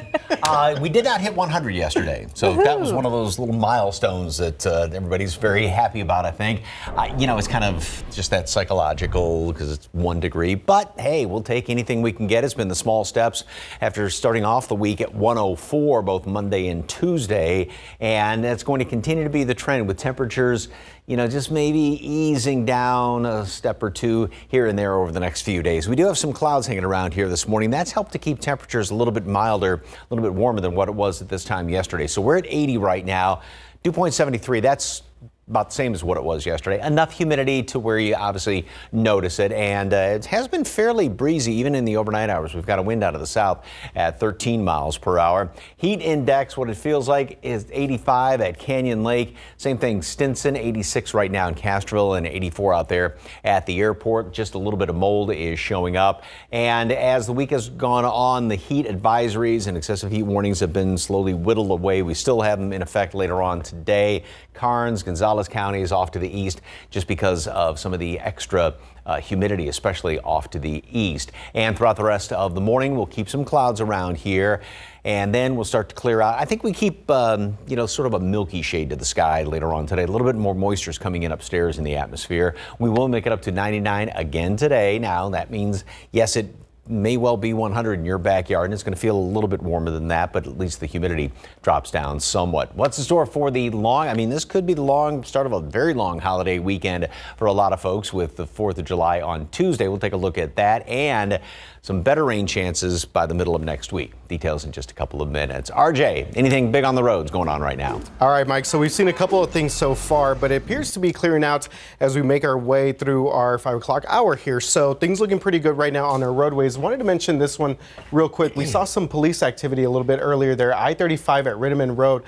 We did not hit 100 yesterday. So that was one of those little milestones that everybody's very happy about, I think. It's kind of just that psychological because it's 1 degree. But, hey, we'll take anything we can get. It's been the small steps after starting off the week at 104, both Monday and Tuesday. And that's going to continue to be the trend with temperatures, just maybe easing down a step or two here and there over the next few days. We do have some clouds hanging around here this morning. That's helped to keep temperatures a little bit milder, a little bit warmer than what it was at this time yesterday. So we're at 80 right now, dew point 73. That's about the same as what it was yesterday. Enough humidity to where you obviously notice it. And it has been fairly breezy even in the overnight hours. We've got a wind out of the south at 13 miles per hour. Heat index, what it feels like, is 85 at Canyon Lake. Same thing, Stinson, 86 right now in Castroville and 84 out there at the airport. Just a little bit of mold is showing up. And as the week has gone on, the heat advisories and excessive heat warnings have been slowly whittled away. We still have them in effect later on today. Carnes, Gonzales County is off to the east just because of some of the extra humidity, especially off to the east. And throughout the rest of the morning, we'll keep some clouds around here. And then we'll start to clear out. I think we keep, sort of a milky shade to the sky later on today. A little bit more moisture is coming in upstairs in the atmosphere. We will make it up to 99 again today. Now, that means, yes, it may well be 100 in your backyard, and it's going to feel a little bit warmer than that, but at least the humidity drops down somewhat. What's in store for the this could be the start of a very long holiday weekend for a lot of folks with the 4th of July on Tuesday. We'll take a look at that and some better rain chances by the middle of next week. Details in just a couple of minutes. RJ, anything big on the roads going on right now? All right, Mike. So we've seen a couple of things so far, but it appears to be clearing out as we make our way through our 5 o'clock hour here. So things looking pretty good right now on our roadways. Wanted to mention this one real quick. We saw some police activity a little bit earlier there. I-35 at Ritterman Road.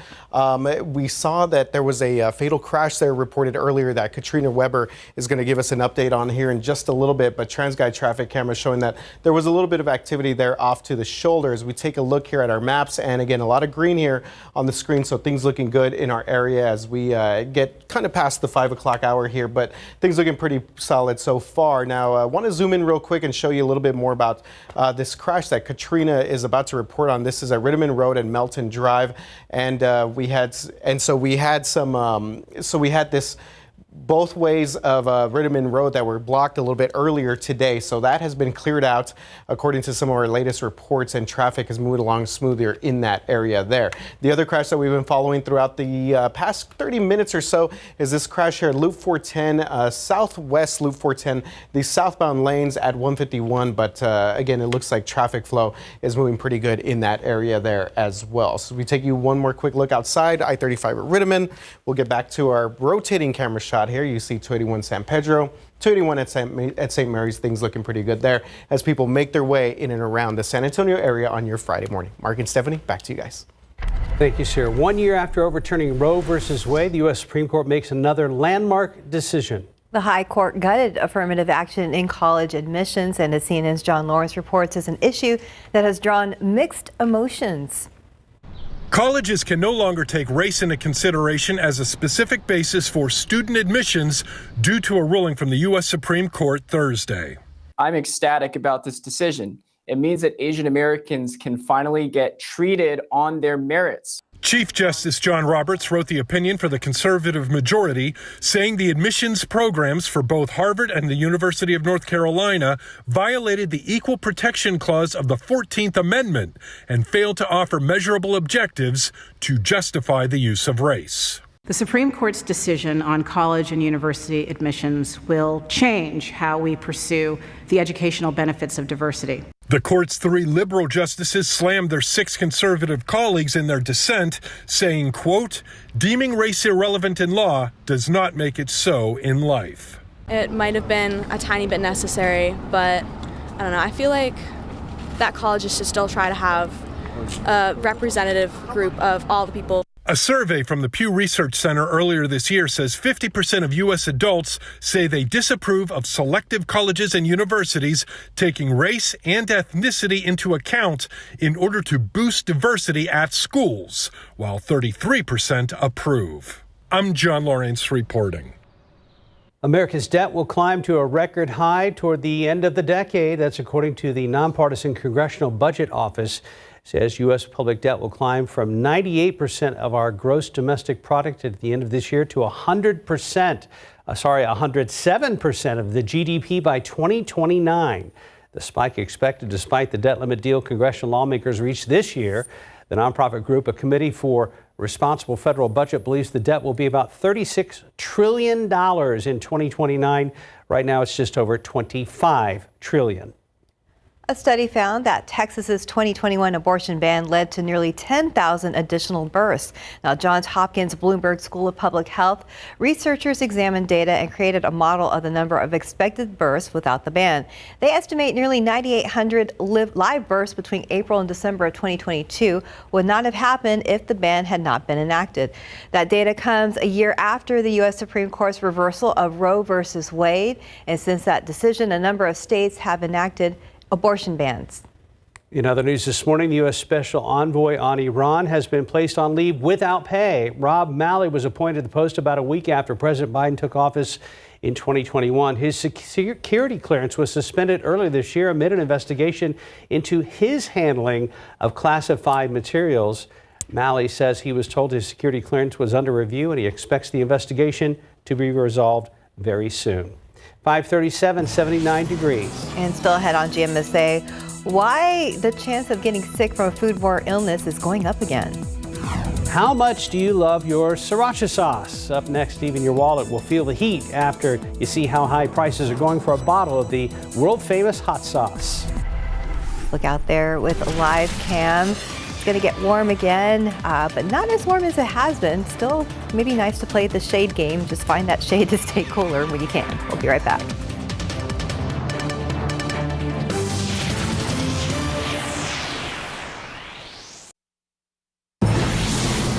We saw that there was a fatal crash there reported earlier that Katrina Weber is going to give us an update on here in just a little bit. But TransGuide traffic camera showing that there was a little bit of activity there off to the shoulder. As we take a look here at our maps, and again, a lot of green here on the screen, so things looking good in our area as we get kind of past the 5 o'clock hour here, but things looking pretty solid so far. Now, I want to zoom in real quick and show you a little bit more about this crash that Katrina is about to report on. This is at Ritterman Road and Melton Drive, and we had this both ways of Ritterman Road that were blocked a little bit earlier today. So that has been cleared out according to some of our latest reports, and traffic has moved along smoother in that area there. The other crash that we've been following throughout the past 30 minutes or so is this crash here at Loop 410, southwest Loop 410, the southbound lanes at 151. But again, it looks like traffic flow is moving pretty good in that area there as well. So we take you one more quick look outside I-35 at Ritterman. We'll get back to our rotating camera shot here. You see 281 San Pedro, 281 at St. Mary's. Things looking pretty good there as people make their way in and around the San Antonio area on your Friday morning. Mark and Stephanie, back to you guys. Thank you, sir. 1 year after overturning Roe versus Wade, the U.S. Supreme Court makes another landmark decision. The High Court gutted affirmative action in college admissions, and as CNN's John Lawrence reports, is an issue that has drawn mixed emotions. Colleges can no longer take race into consideration as a specific basis for student admissions due to a ruling from the U.S. Supreme Court Thursday. I'm ecstatic about this decision. It means that Asian Americans can finally get treated on their merits. Chief Justice John Roberts wrote the opinion for the conservative majority, saying the admissions programs for both Harvard and the University of North Carolina violated the Equal Protection Clause of the 14th Amendment and failed to offer measurable objectives to justify the use of race. The Supreme Court's decision on college and university admissions will change how we pursue the educational benefits of diversity. The court's 3 liberal justices slammed their 6 conservative colleagues in their dissent, saying, quote, "Deeming race irrelevant in law does not make it so in life." It might have been a tiny bit necessary, but I don't know. I feel like that colleges should still try to have a representative group of all the people. A survey from the Pew Research Center earlier this year says 50% of U.S. adults say they disapprove of selective colleges and universities taking race and ethnicity into account in order to boost diversity at schools, while 33% approve. I'm John Lawrence reporting. America's debt will climb to a record high toward the end of the decade. That's according to the nonpartisan Congressional Budget Office. Says U.S. public debt will climb from 98% of our gross domestic product at the end of this year to 107% of the GDP by 2029. The spike expected despite the debt limit deal congressional lawmakers reached this year. The nonprofit group, a committee for responsible federal budget, believes the debt will be about $36 trillion in 2029. Right now, it's just over $25 trillion. A study found that Texas's 2021 abortion ban led to nearly 10,000 additional births. Now, Johns Hopkins Bloomberg School of Public Health researchers examined data and created a model of the number of expected births without the ban. They estimate nearly 9,800 live births between April and December of 2022 would not have happened if the ban had not been enacted. That data comes a year after the U.S. Supreme Court's reversal of Roe versus Wade. And since that decision, a number of states have enacted abortion bans. In other news this morning, the U.S. Special Envoy on Iran has been placed on leave without pay. Rob Malley was appointed to the post about a week after President Biden took office in 2021. His security clearance was suspended earlier this year amid an investigation into his handling of classified materials. Malley says he was told his security clearance was under review and he expects the investigation to be resolved very soon. 537, 79 degrees. And still ahead on GMSA, why the chance of getting sick from a foodborne illness is going up again. How much do you love your sriracha sauce? Up next, even your wallet will feel the heat after you see how high prices are going for a bottle of the world-famous hot sauce. Look out there with a live cam. It's going to get warm again, but not as warm as it has been. Still, maybe nice to play the shade game. Just find that shade to stay cooler when you can. We'll be right back.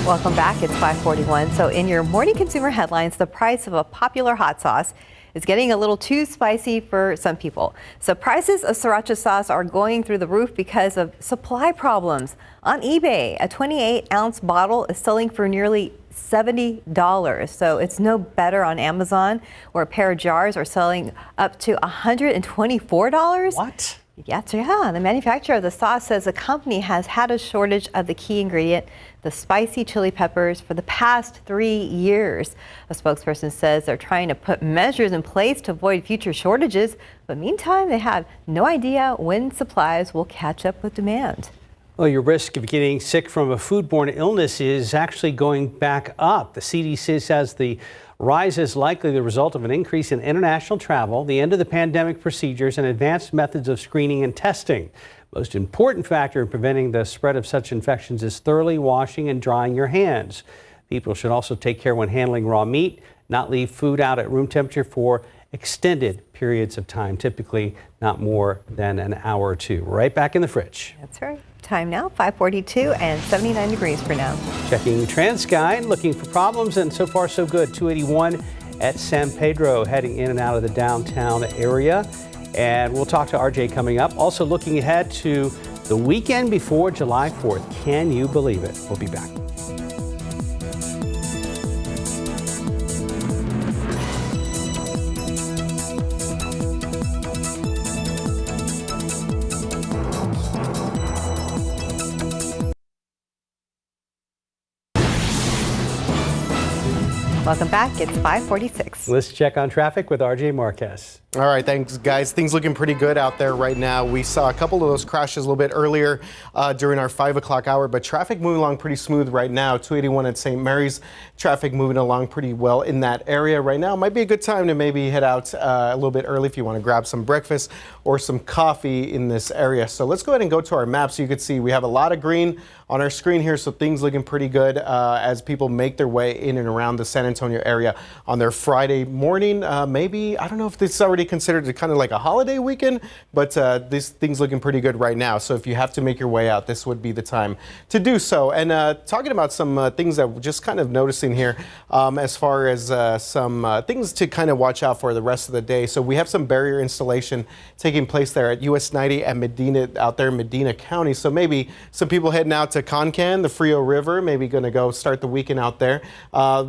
Welcome back. It's 5:41. So in your morning consumer headlines, the price of a popular hot sauce is getting a little too spicy for some people. So prices of sriracha sauce are going through the roof because of supply problems. On eBay, a 28-ounce bottle is selling for nearly $70. So it's no better on Amazon, where a pair of jars are selling up to $124. What? Yeah, the manufacturer of the sauce says the company has had a shortage of the key ingredient, the spicy chili peppers, for the past 3 years. A spokesperson says they're trying to put measures in place to avoid future shortages, but meantime, they have no idea when supplies will catch up with demand. Well, your risk of getting sick from a foodborne illness is actually going back up. The CDC says the rise is likely the result of an increase in international travel, the end of the pandemic procedures, and advanced methods of screening and testing. Most important factor in preventing the spread of such infections is thoroughly washing and drying your hands. People should also take care when handling raw meat, not leave food out at room temperature for extended periods of time, typically not more than an hour or two. Right back in the fridge. That's right. Time now, 5:42 and 79 degrees for now. Checking TransGuide, looking for problems, and so far so good. 281 at San Pedro, heading in and out of the downtown area. And we'll talk to RJ coming up. Also looking ahead to the weekend before July 4th. Can you believe it? We'll be back. Welcome back. It's 5:46. Let's check on traffic with RJ Marquez. All right, thanks, guys. Things looking pretty good out there right now. We saw a couple of those crashes a little bit earlier during our 5 o'clock hour, but traffic moving along pretty smooth right now. 281 at St. Mary's, traffic moving along pretty well in that area right now. Might be a good time to maybe head out a little bit early if you want to grab some breakfast or some coffee in this area. So let's go ahead and go to our map so you can see we have a lot of green on our screen here, so things looking pretty good as people make their way in and around the San Antonio area on their Friday morning. Maybe, I don't know if this is already considered kind of like a holiday weekend, but this thing's looking pretty good right now. So if you have to make your way out, this would be the time to do so. And talking about some things that we're just kind of noticing here as far as some things to kind of watch out for the rest of the day. So we have some barrier installation taking place there at US 90 and Medina, out there in Medina County. So maybe some people heading out to Concan, the Frio River, maybe going to go start the weekend out there.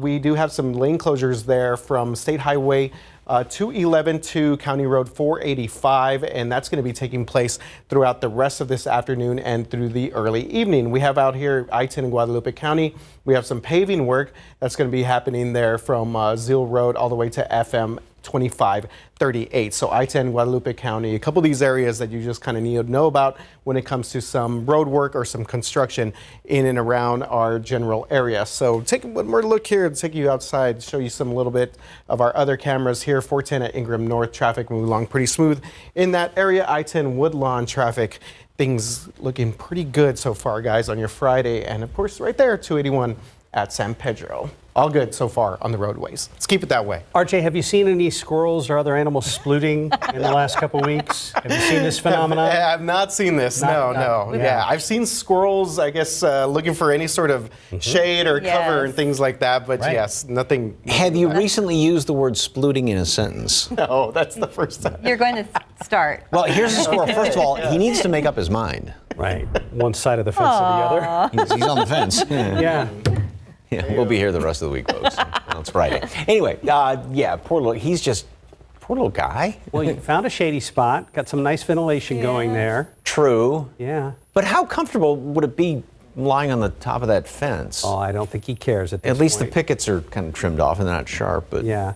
We do have some lane closures there from State Highway 211 to County Road 485, and that's going to be taking place throughout the rest of this afternoon and through the early evening. We have out here I-10 in Guadalupe County. We have some paving work that's going to be happening there from Zeal Road all the way to FM 2538. So I-10 Guadalupe County, a couple of these areas that you just kind of need to know about when it comes to some road work or some construction in and around our general area. So take one more look here and take you outside, show you some little bit of our other cameras here. 410 at Ingram North, traffic moving along pretty smooth in that area. I-10 Woodlawn traffic, things looking pretty good so far, guys, on your Friday. And of course, right there, 281 at San Pedro. All good so far on the roadways. Let's keep it that way. RJ, have you seen any squirrels or other animals splooting in the last couple weeks? Have you seen this phenomenon? I've not seen this. No. Yeah, I've seen squirrels, I guess, looking for any sort of shade or cover and things like that. But yes, nothing. Have you recently used the word splooting in a sentence? No, that's the first time. You're going to start. Well, here's the squirrel. First of all, he needs to make up his mind. Right. One side of the fence or the other. He's on the fence. Yeah. Yeah, we'll be here the rest of the week, folks. Well, it's Friday. Anyway, yeah, poor little guy. Well, you found a shady spot, got some nice ventilation going there. True. Yeah. But how comfortable would it be lying on the top of that fence? Oh, I don't think he cares at this At least point. the pickets are kind of trimmed off and they're not sharp, but yeah.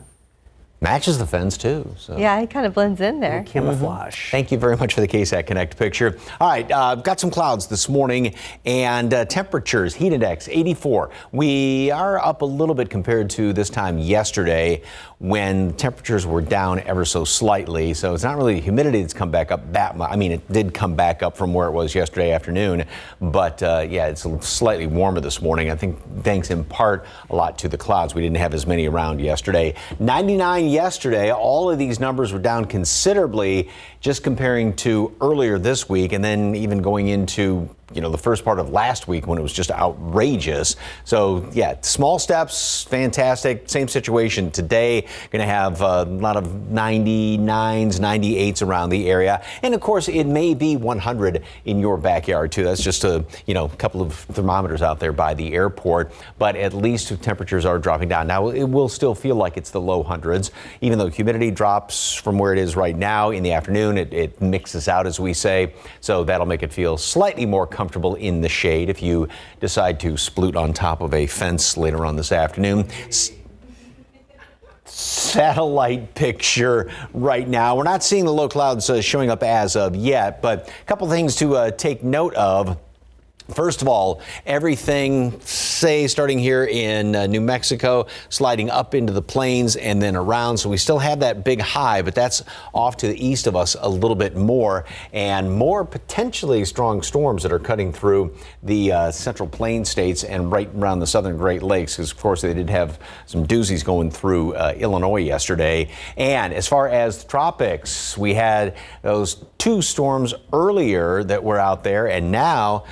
Matches the fence too. So. Yeah, he kind of blends in there. Camouflage. Thank you very much for the KSAT Connect picture. All right, got some clouds this morning and temperatures, heat index 84. We are up a little bit compared to this time yesterday when temperatures were down ever so slightly. So it's not really humidity that's come back up that much. I mean, it did come back up from where it was yesterday afternoon, but yeah, it's slightly warmer this morning. I think thanks in part a lot to the clouds. We didn't have as many around yesterday. 99 yesterday. All of these numbers were down considerably just comparing to earlier this week and then even going into the first part of last week when it was just outrageous. So yeah, small steps, fantastic. Same situation today. Going to have a lot of 99s, 98s around the area. And of course, it may be 100 in your backyard too. That's just a couple of thermometers out there by the airport. But at least temperatures are dropping down. Now, it will still feel like it's the low hundreds, even though humidity drops from where it is right now. In the afternoon, it mixes out, as we say. So that'll make it feel slightly more comfortable in the shade if you decide to sploot on top of a fence later on this afternoon. Satellite picture right now. We're not seeing the low clouds showing up as of yet, but a couple things to take note of. First of all, everything, say, starting here in New Mexico, sliding up into the plains and then around. So we still have that big high, but that's off to the east of us a little bit more, and more potentially strong storms that are cutting through the central plain states and right around the southern Great Lakes, because, of course, they did have some doozies going through Illinois yesterday. And as far as the tropics, we had those 2 storms earlier that were out there, and now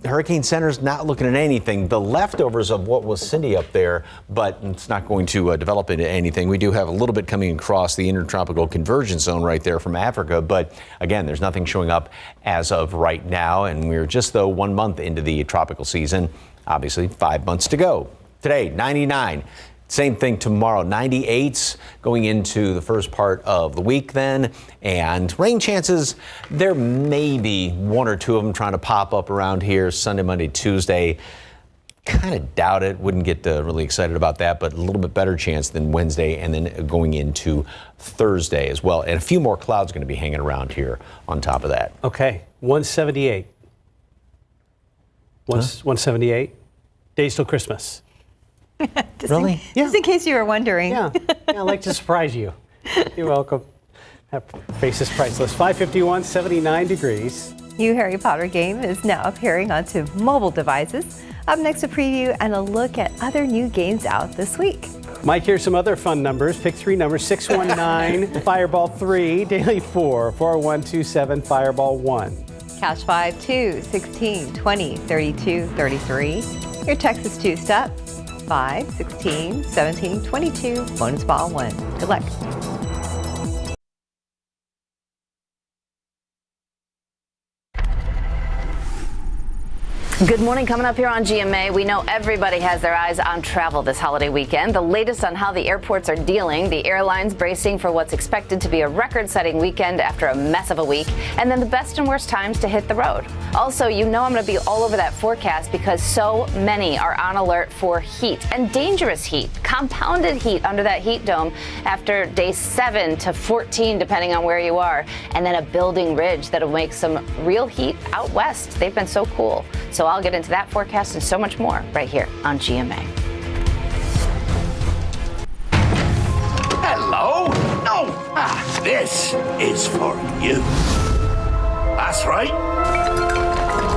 the Hurricane Center's not looking at anything. The leftovers of what was Cindy up there, but it's not going to develop into anything. We do have a little bit coming across the intertropical convergence zone right there from Africa, but again, there's nothing showing up as of right now, and we're just, 1 month into the tropical season. Obviously, 5 months to go. Today, 99. Same thing tomorrow, 98s going into the first part of the week then. And rain chances, there may be 1 or 2 of them trying to pop up around here Sunday, Monday, Tuesday. Kind of doubt it. Wouldn't get really excited about that, but a little bit better chance than Wednesday and then going into Thursday as well. And a few more clouds going to be hanging around here on top of that. Okay, 178. 178. Days till Christmas. Really? Just in case you were wondering. Yeah, I'd like to surprise you. You're welcome. That face is priceless. 551, 79 degrees. New Harry Potter game is now appearing onto mobile devices. Up next, a preview and a look at other new games out this week. Mike, here's some other fun numbers. Pick 3 numbers, 619, Fireball 3, Daily 4, 40127, Fireball 1. Cash 5, 2, 16, 20, 32, 33. Your text is 2-step. 5, 16, 17, 22, bonus ball 1. Good luck. Good morning. Coming up here on GMA, we know everybody has their eyes on travel this holiday weekend. The latest on how the airports are dealing, the airlines bracing for what's expected to be a record-setting weekend after a mess of a week, and then the best and worst times to hit the road. Also, I'm going to be all over that forecast because so many are on alert for heat and dangerous heat, compounded heat under that heat dome after day 7 to 14, depending on where you are, and then a building ridge that'll make some real heat out west. They've been so cool. So I'll get into that forecast and so much more right here on GMA. Hello? Oh, this is for you. That's right.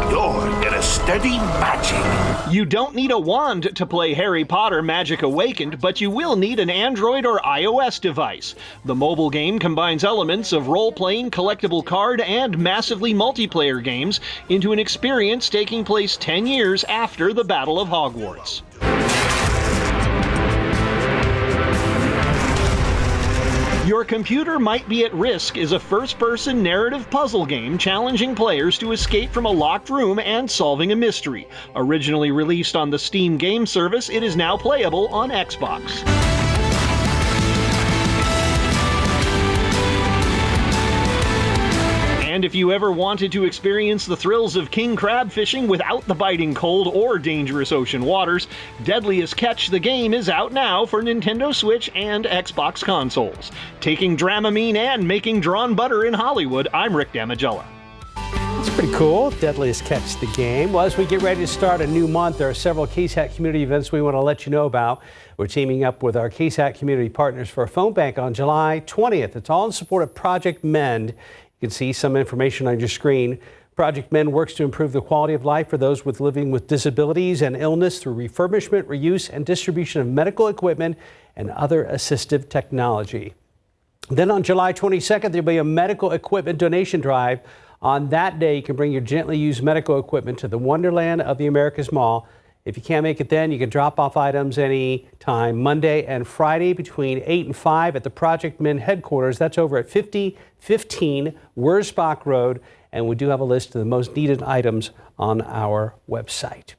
You're in a steady magic. You don't need a wand to play Harry Potter Magic Awakened, but you will need an Android or iOS device. The mobile game combines elements of role-playing, collectible card, and massively multiplayer games into an experience taking place 10 years after the Battle of Hogwarts. Your Computer Might Be at Risk is a first-person narrative puzzle game challenging players to escape from a locked room and solving a mystery. Originally released on the Steam game service, it is now playable on Xbox. And if you ever wanted to experience the thrills of king crab fishing without the biting cold or dangerous ocean waters, Deadliest Catch the game is out now for Nintendo Switch and Xbox consoles. Taking Dramamine and making drawn butter in Hollywood, I'm Rick Damigella. It's pretty cool. Deadliest Catch the game. Well, as we get ready to start a new month, there are several KSAT community events we want to let you know about. We're teaming up with our KSAT community partners for a phone bank on July 20th. It's all in support of Project Mend. You can see some information on your screen. Project Mend works to improve the quality of life for those living with disabilities and illness through refurbishment, reuse, and distribution of medical equipment and other assistive technology. Then on July 22nd, there'll be a medical equipment donation drive On that day, you can bring your gently used medical equipment to the Wonderland of the Americas Mall. If you can't make it then, you can drop off items any time, Monday and Friday between 8 and 5 at the Project Men headquarters. That's over at 5015 Wurzbach Road. And we do have a list of the most needed items on our website.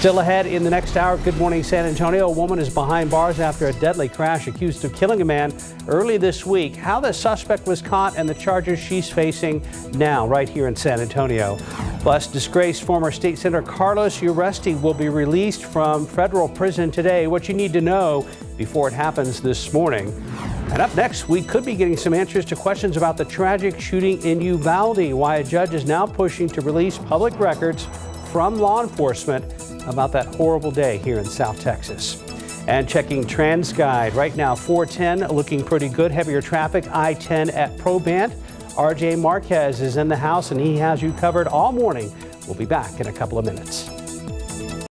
Still ahead in the next hour, Good Morning San Antonio. A woman is behind bars after a deadly crash, accused of killing a man early this week. How the suspect was caught and the charges she's facing now right here in San Antonio. Plus, disgraced former State Senator Carlos Uresti will be released from federal prison today. What you need to know before it happens this morning. And up next, we could be getting some answers to questions about the tragic shooting in Uvalde, why a judge is now pushing to release public records from law enforcement about that horrible day here in South Texas. And checking TransGuide right now, 410 looking pretty good. Heavier traffic, I-10 at Probant. RJ Marquez is in the house and he has you covered all morning. We'll be back in a couple of minutes.